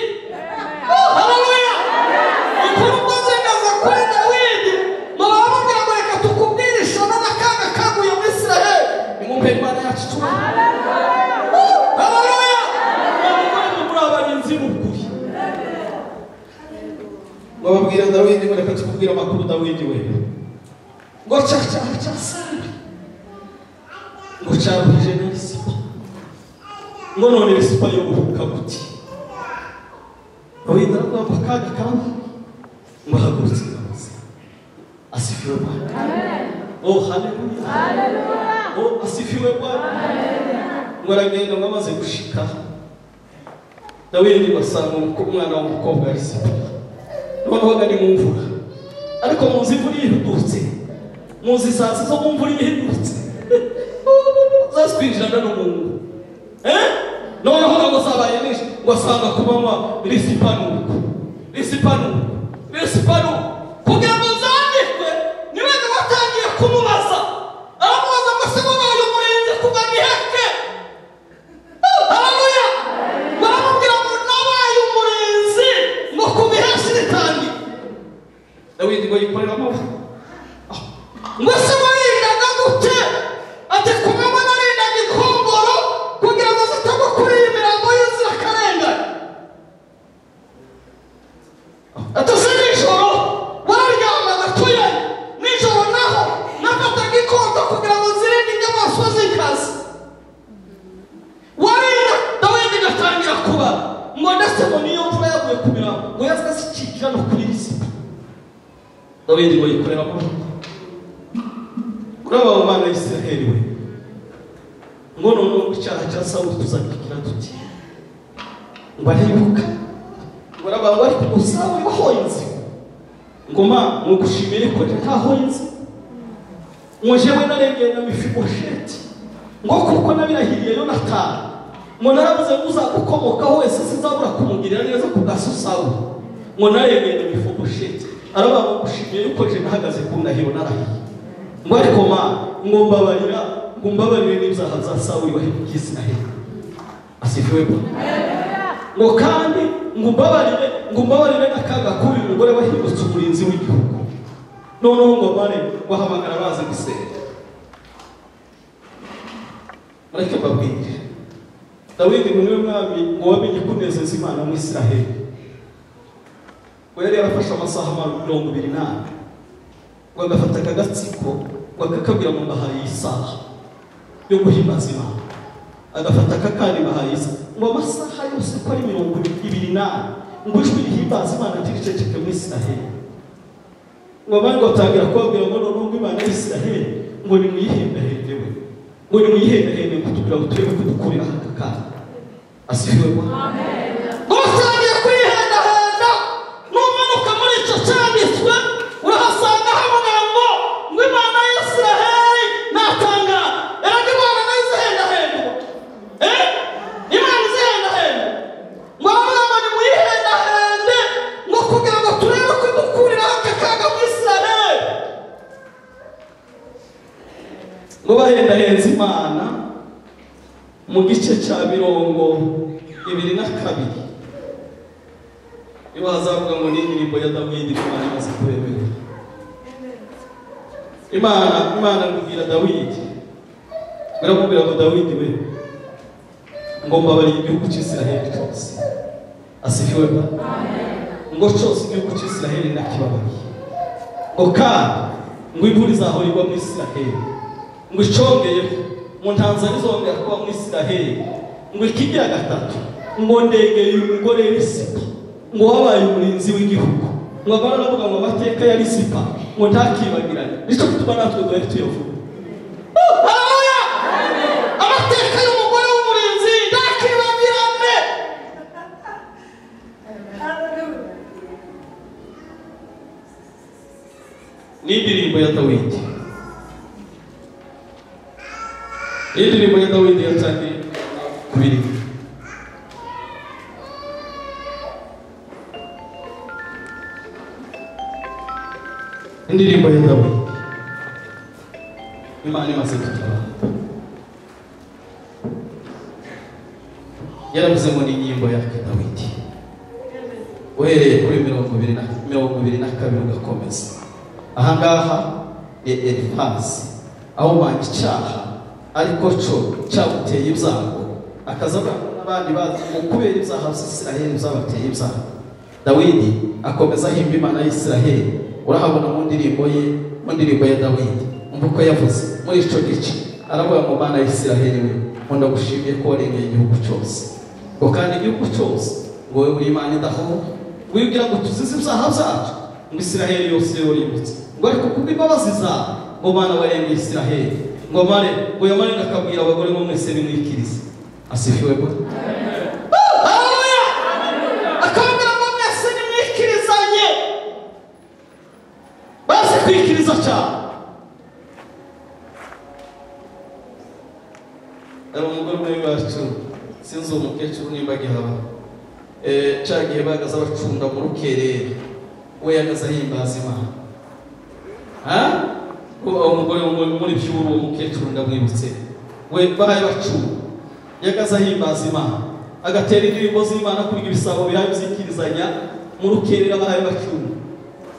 Speaker 4: Haleluya! Inkuru ngo zigeze kuri Dawidi ngo baramubwira ngo reka tukubwire ishono n'akaga kaguye mu Israheli. Nimwumve Imana yacu tuba. Haleluya! Muri abarinzi b'ukuri ngo babwira Dawidi ngo reka tukubwire amakuru Dawidi we ngo cyasari ngo cyaruhije na Risipa ngo none Risipa yo guhuka guti Dawidi aravuga akaga kawe ngo hagurutse ngabuze asifiwe Bwana. Oh haleluya! Oh asifiwe Bwana. Ngo aragenda ngo amaze gushika Dawidi basanga umwana w'umukobwa Risipa noneho gani mu mvura ariko muzi imvura ihindutse muzi isazi zo mu mvura ihindutse zaskwinjirana n'umuntu noneho ngo zabaye nishe ngo asanga kubanywa risipanuko kugira ngo zandikwe niwe watangiye kumubaza aramubaza ngo se wabaye umurinzi kuva giheke haleluya baramubwira ngo nabaye umurinzi ngo kubihasi ritangiye Dawidi ngo yikorera amaboko ngo se warindaga gute ati kumanywa narindaga ikongoro kugira ngo zitagwa kuri iyi mirambo y'inzirakarengane atase nijoro wararyamaga tuye nijoro naho nafataga ikonto kugira ngo zirinde inyamaswa z'inkazi warinda Dawidi gatangira kuba ngo ndetse ngo niyo mvura yaguye ku mirambo ngo yazwe zikikira no kuri risipa Dawidi ngo yikorera amaboko kuraba mu Mana y'Isiraheli we ngo noneho icyaha cya Sawuli tuzagikira tuti ngo aribuka ngo arabantu bari kumusaba bahoye inzigo ngo ma mugushimiye ko ntahoye inzigo ngo jewe narengeye na Mifibosheti ngo kuko nabirahiriye Yonatani ngo naravuze ngo uzagukomokaho wese sinzabura kumugirira neza ku bwa Sawuli ngo narengeye na Mifibosheti arabantu bagushimiye yuko je nahagaze ku ndahiro narahiye ngo ariko ma ngo mbabarire n'ibyaha za Sawuli wahemukiye Isiraheli asifiwe ngo kandi ngo mbabarire n'akaga k'uyu mugore wahindutse umurinzi w'igihugu noneho ngo mare wahamagara baze gusenga ariko babwire Dawidi ngo niwe mwami ngo wamenye kunezeza Imana mu Isiraheli ngo yari yarafashe amasaha 28 ngo agafata akagatsiko ngo akakabwira mu bahaye isaha yo guhimbaza Imana agafata akakandi bahaye isaha ngo amasaha yose ko ari 28 ngo ijwi rihimbaza Imana tiriceceke mu Isiraheli ngo abandi batangira kubabwira ngo noneho Imana y'Isiraheli ngo nimuyihembahembe we ngo nimuyihembahembe kutubwira ngo turebe kudukurira akakandi asifiwe amen batangiye kuyihendahenda numanuka muri icyo cyanditswe urahasanga havuga ngo Imana y'Isiraheli natanga erega Imana nayihendahenda Imana izihendahenda ngo abana nimuyihendahende ngo kugira ngo turebe kudukurira akakaga mu Isiraheli ngo bahendahenze Imana mu gice cya 22 iyo hazavuga ngo ni indirimbo ya Dawidi Imana imaze kurebera Imana ngubwira Dawidi baramubwira ngo Dawidi we ngo mbabarire igihugu cy'Isiraheli cyose asifiwe ngo cyose igihugu cy'Isiraheli ndakibabariye ngo kandi ngo imvura izahorirwa mu Isiraheli ngo icongeyeho mu ntanzani zongera kuba mu Isiraheli ngo ikigira gatatu ngo ndegeye umugore w'Isipa ngo wabaye umurinzi w'igihugu ngo abaravuga ngo amateka ya Isipa ngo ntakibagirane nicyo gituma natwe duhari tuyavuga haleluya amateka y'umugore w'umurinzi ntakibagirane ni indirimbo ya Dawidi yatangiye kubiri indirimbo ya Dawidi Imana imaze kutabara yaravuze ngo ni inyimbo ya Dawidi uhereye kuri 22 ugakomeza ahangaha ni Elifazi aho manye icyaha ariko cyo cyaguteye ibyago akazaga n'abandi bazi ngo kubera ibyaha by'Isiraheli byabateye ibyago Dawidi akomeza ahimba Imana y'Isiraheli urahabona mu ndirimbo ya Dawidi umvuko yavuze muri ico gice aravuga mu Mana y'Isiraheli we nkunda gushimiye ko warengeye igihugu cyose ngo kandi igihugu cyose ngo wewe uri Imana idahoba wigira ngo tuzize ibyaha byacu ngo Isiraheli yose yoributse ngo ariko kubw'imbabazi zawe ngo Mana warengeye Isiraheli ngo mare ngo yamare nakabwira abagore ngo mwese nimwikirize asifiwe ko haleluya akabwira ngo mwese nimwikirizanye kwikiriza cyane ari umugore muri bwacu sinzi umukecuru nimba gihaba cyagiye bagaza bacunda mu rukerera we yagaza ahimbaza Imana kuba umugore muri by'uru umukecuru ndamwibutse we bahaye bacunda yagaza ahimbaza Imana agatera indirimbo z'Imana kuri ibisabo bihaye byikirizanya mu rukerera bahaye bacunda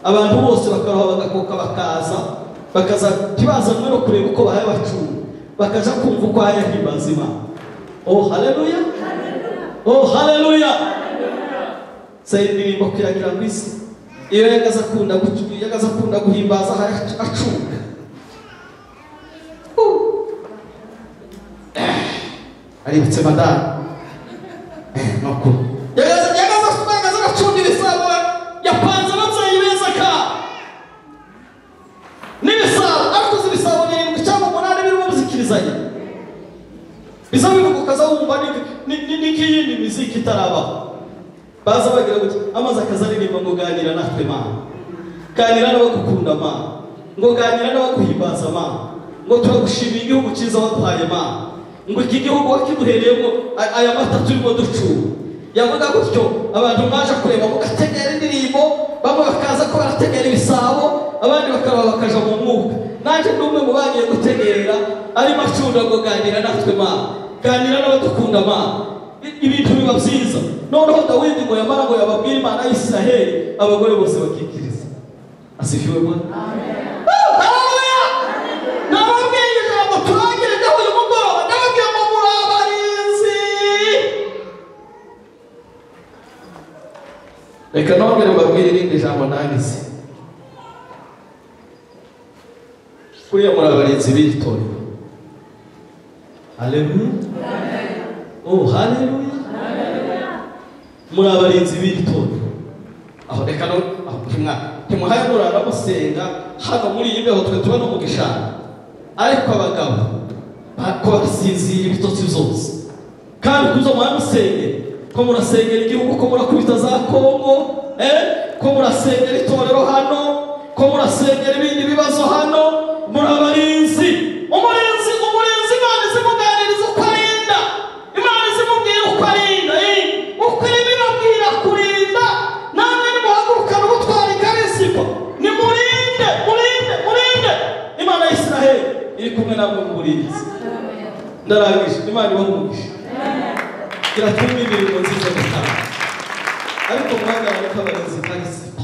Speaker 4: abantu bose bakaroha bagakoka bakaza kibazanwe no kureba uko bahaye bacunda bakaja kumva uko ahimbaza Imana. Oh haleluya, oh haleluya. Sai ndirimbo kwiragira kwisi iyo yagaza kunda guhimbaza acunga aributse madame noko yagaza acunga ibisabo yapanze ababyeyi beza ka n'ibisabo arikuze ibisabo birindwi cyangwa umunani birimo bizikirizanya bisa bivuga ukaza wumva n'ikiyindi miziki itarabaho baza bagira guti amaze akazaririmba ngo ganira natwe Mana ganira n'abagukunda Mana ngo ganira n'abaguhimbaza Mana ngo turagushimira igihugu cyiza waduhaye Mana ngo iki gihugu wakiduhereyemo aya mata turimo ducura yavuga gutyo abantu baje kureba mugategera indirimbo bamwe bakaza ko barategera ibisabo abandi bakaraba bakaja mu mwuka naje ndumwe mu bagiye gutegera ari macunda ngo ganira natwe Mana ganira n'abadukunda Mana ibintu biba byiza noneho Dawidi ngo yamara ngo yababwira Imana y'Isiraheli abagore bose bakikiriza asifiwe Bwana amen. Haleluya nababwiye ijambo turangire ndaho uyu mugoroba ndababwiye ngo muri abarinzi reka nongere mbabwire irindi jambo nangize kuriya muri abarinzi b'itorero. Haleluya amen. Oh haleluya muri abarinzi b'itorero aho reka no ntimuhaye murara musenga hano muri iyi mbeho twe tuba no mu gishanga ariko abagabo ko basinzira ibitotsi byose kandi kuzo muhaye musenge ko murasengera igihugu ko murakubita za Kongo ko murasengera itorero hano ko murasengera ibindi bibazo hano muri abarinzi umurinzi Imana izimuganiriza uko arinda Imana izimubwira uko arinda uko ibibabwira kurinda namwe nimuhagurukana ubutwari karisiko nimurinde Imana y'Isiraheli iri kumwe namwe mu burinzi ndarangije Imana ibahumugisha kiratuma imirimo nziza gutanga ariko muhagarare k'abarinzi karisiko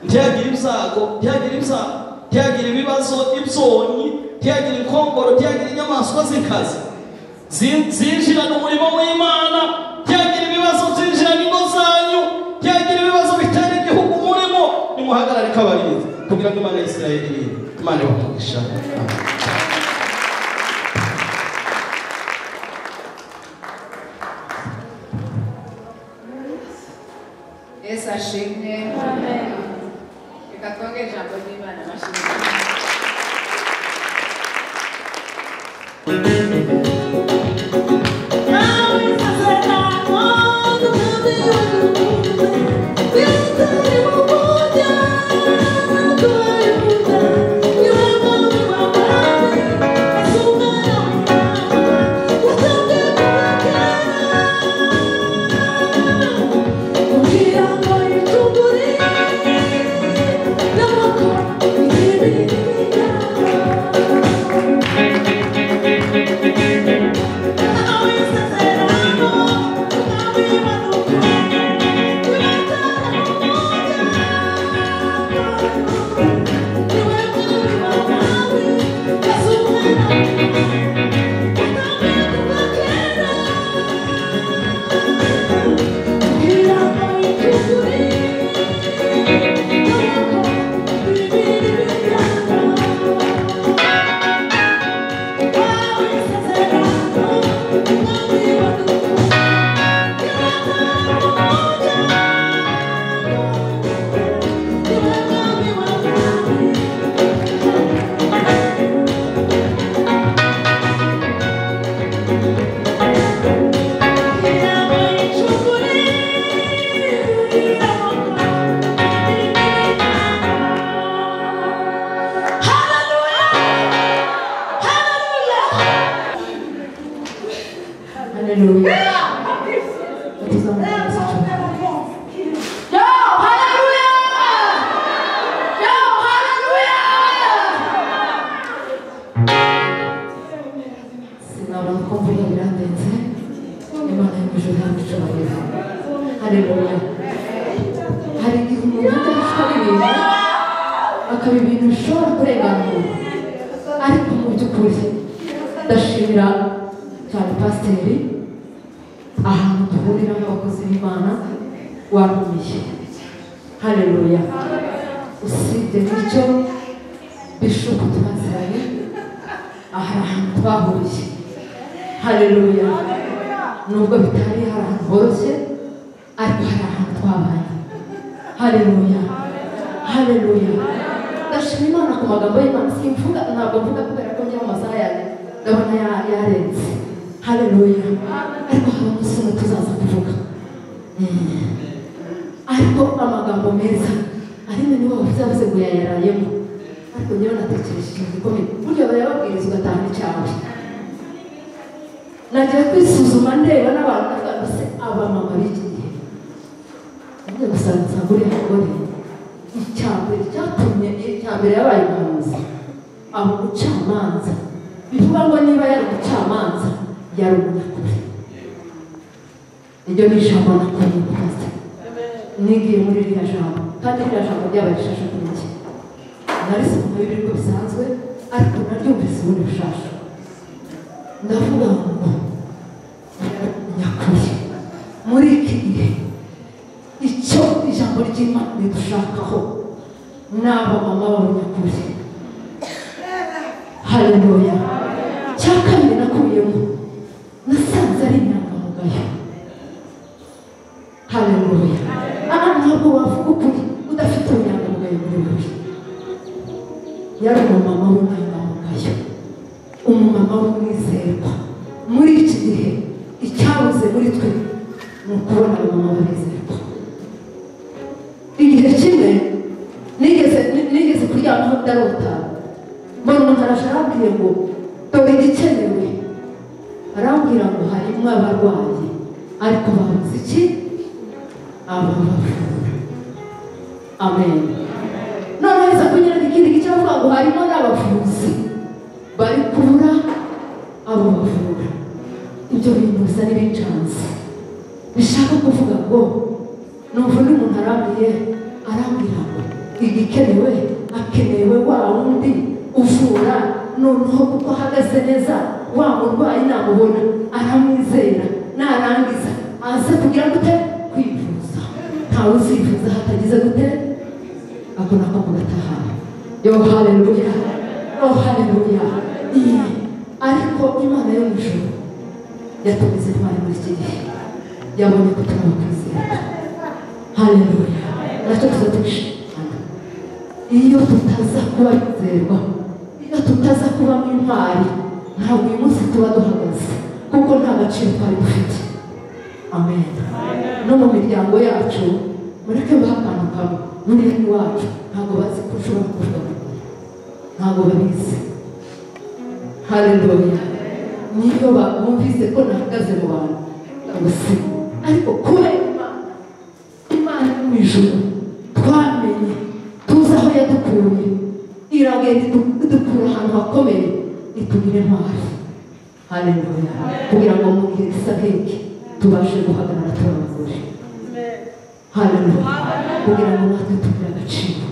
Speaker 4: ntiyagira ibyago ntiyagira ibibazo ibyonyi ntiyagira inkongoro ntiyagira inyamaswa z'inkazi zinjirana umurimo w'Imana ntiyagira ibibazo zinjirana ingo zanyu ntiyagira ibibazo bitera igihugu murimo nimuhagarare k'abarinzi kugira ngo Imana y'Isiraheli Imana ibahumugisha.
Speaker 1: Yesu ashimwe amen. Reka twongere ijambo ry'Imana amashimwe. haleluya sinabona ko mvuga birandenze Imana y'ijuru yamucurahira haleluya hari igihe umuntu adashobora ibintu akaba ibintu bishobora kurenganura ariko mu by'ukuri ndashimira cyane pasiteri ahantu duhurira nk'abakozi b'Imana warumiye haleluya usibye n'icyo bishoboka twaziranye aha ahantu twahuriye haleluya nubwo bitari hari ahantu horoshye ariko hari ahantu twabaye haleluya haleluya ndashima Imana ku magambo y'Imana simvuga ntabwo mvuga kubera ko njye mu masaha yanjye ndabona yarenze haleluya ariko hari umunsi umwe tuzaza kuvuga ariko amagambo meza Aline niwe wavuze ngo yayarayemo ariko njyewe natekereje ikintu gikomeye burya bayababwiriza ugatanga icyawe nagiye kwisuzuma ndeba n'abantu ndavuga se abamama b'iki gihe njye gusanga nsanga uriya mugore icyambere cyatumye icyambere yabaye umuhanuzi aba umucamanza bivuga ngo niba yari umucamanza yari umunyakuri iryo ni ijambo nakuye mu kazi nigiye muri ririya jambo kandi ririya jambo ryabaye rishasha kuri njye narisoma ibiri ko bisanzwe ariko naryumvise ubundi bushasha ndavuga ngo nyakuri muri iki gihe icyo ijambo ry'Imana ridushakaho n'aba mama b'abanyakuri haleluya cya kabiri nakuyemo nasanze ari inyangamugayo haleluya ntabwo wavuga ukuri udafite ubunyangamugayo muri wowe yari umumama w'inyangamugayo umumama w'umwizerwa muri iki gihe icyabuze muri twe ni ukubona abamama b'abizerwa igihe kimwe nigeze kuryamaho ndarota mbona umuntu araje arambwiye ngo dore igikenewe arambwira ngo harimo abarwayi ariko babuze iki ababavura amen noneho iza kunyereka ikindi gice avuga ngo harimo n'abavuzi bari kubura abo bavura ibyo bintu bisa n'ibincanze bishaka kuvuga ngo numva undi muntu arambwira ngo igikenewe akenewe wa wundi uvura noneho kuko ahagaze neza wa murwayi namubona aramwizera narangiza aze kugira gute kwivuza ntawe uzivuza hatagize gute ako nako mugatahana yo haleluya oh haleluya ariko Imana yo mu ijuru yatumize intwari muri iki gihe yabonye ko tugomba kwizera haleluya nacyo tuzatubishimana iyo tutaza kuba bizerwa iyo tutaza kuba intwari ntabwo uyu munsi tuba duhagaze kuko nta gaciro twari dufite amen no mu miryango yacu mureke baha akantu kamwe muri iwacu ntabwo bazi ko ushobora kuvuga ntabwo babizi haleluya niyo bumvise ko nahagaze mu bantu gusa ariko kubera Imana yo mu ijuru twamenye tuzi aho yadukuye iragenda idukura ahantu hakomeye itugire intwari haleluya kugira ngo mu gihe gisa nk'iki tubashe guhagarara turi abagore haleluya kugira ngo natwe tugire agaciro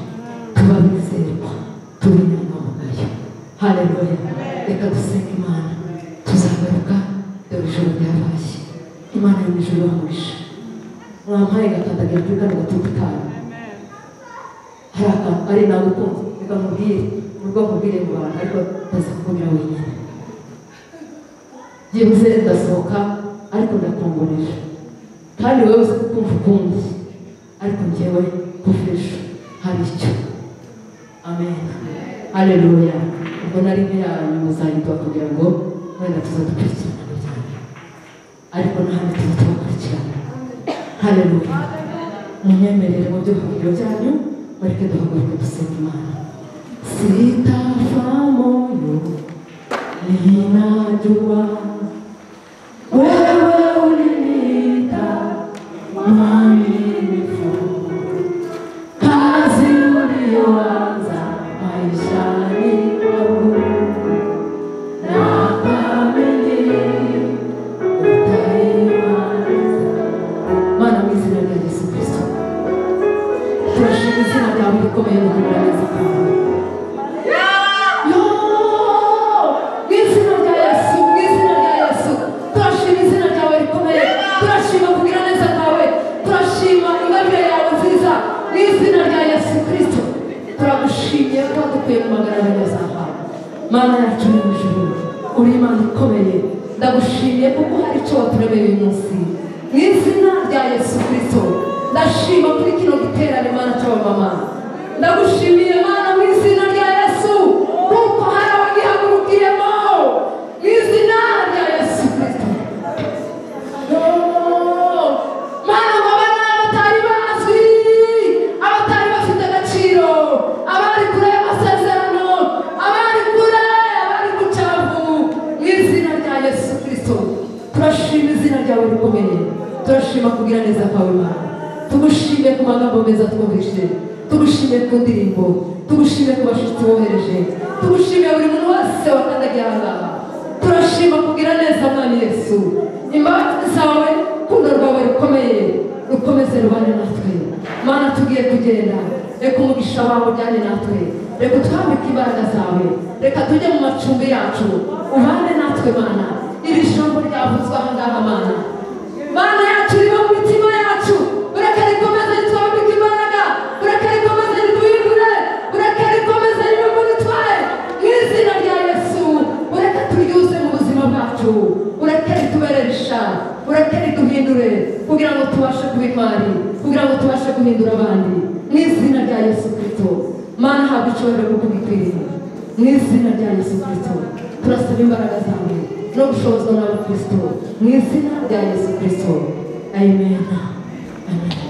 Speaker 1: tuba bizerwa tube inyangamugayo haleluya reka dusenge Imana tuzagaruka dore ijoro ryabaye Imana yo mu ijuru yamurisha mwampaye gakandagira kuri kano gatandukanye hari akantu ari nagukunze reka mubwire nubwo mubwire mu bantu ariko ndaza kukubwira wenyine byibuze ndasohoka ariko ndakongorera kandi wowe uzi kumva ukundi ariko njyewe kufisha hari icyo amen haleluya ubwo nari yanyu muzahita kugira ngo wenda tuzadukurikirana cyane ariko n'ahandi tuzadukurikirana haleluya munyemerere mu by'ubuhungiro byanyu bareke duhaguruke dusenge Imana sitafa moyo ninajua wewe
Speaker 5: Mana yacu uri mu ijuru, uri Imana ikomeye. Ndagushimiye kuko hari icyo waturemeye uyu munsi. Mu izina rya Yesu Kristo ndashima kuri kino giterane Mana cy'abamama. Ndagushimiye Mana mu izina rya Yesu kuko hari abagihagurukiyemo mu izina rya Yesu Kristo. Mana babana abatari bazwi, abatari bafite agaciro, abari kure y'amasezerano, abari kure, abari ku cyavu, mu izina rya Yesu Kristo turashima izina ryawe rikomeye. Turashima kugira neza kwawe Mana. Tugushime ku magambo meza twumvise, tugushime ku ndirimbo, tugushime ku bashitsi bohereje, tugushime buri muntu wese wakandagiye ahangaha. Turashima kugira neza Mwami Yesu. Imbabazi zawe, urukundo rwawe rukomeye rukomeze rubane natwe Mana. Tugiye kugenda, reka umugisha wawe ujyane natwe, reka utwambike imbaraga zawe, reka tujye mu macumbi yacu, ubane natwe Mana. Iri jambo ryavuzwe ahangaha Mana, Mana yacu riba mu mitima yacu, ureke rikomeze ritwambike imbaraga, ureke rikomeze rituhindure, ureke rikomeze ribe muri twe mu izina rya Yesu. Ureke turyuze mu buzima bwacu, ureke ritubere risha, ureke rituhindure kugira ngo tubashe kuba intwari, kugira ngo tubashe guhindura abandi mu izina rya Yesu Kristo. Mana habwa icyubahiro kuko ubikwiriye mu izina rya Yesu Kristo. Turasaba imbaraga zawe no gushobozwa n'abakristo mu izina rya Yesu Kristo. Amen. Amen.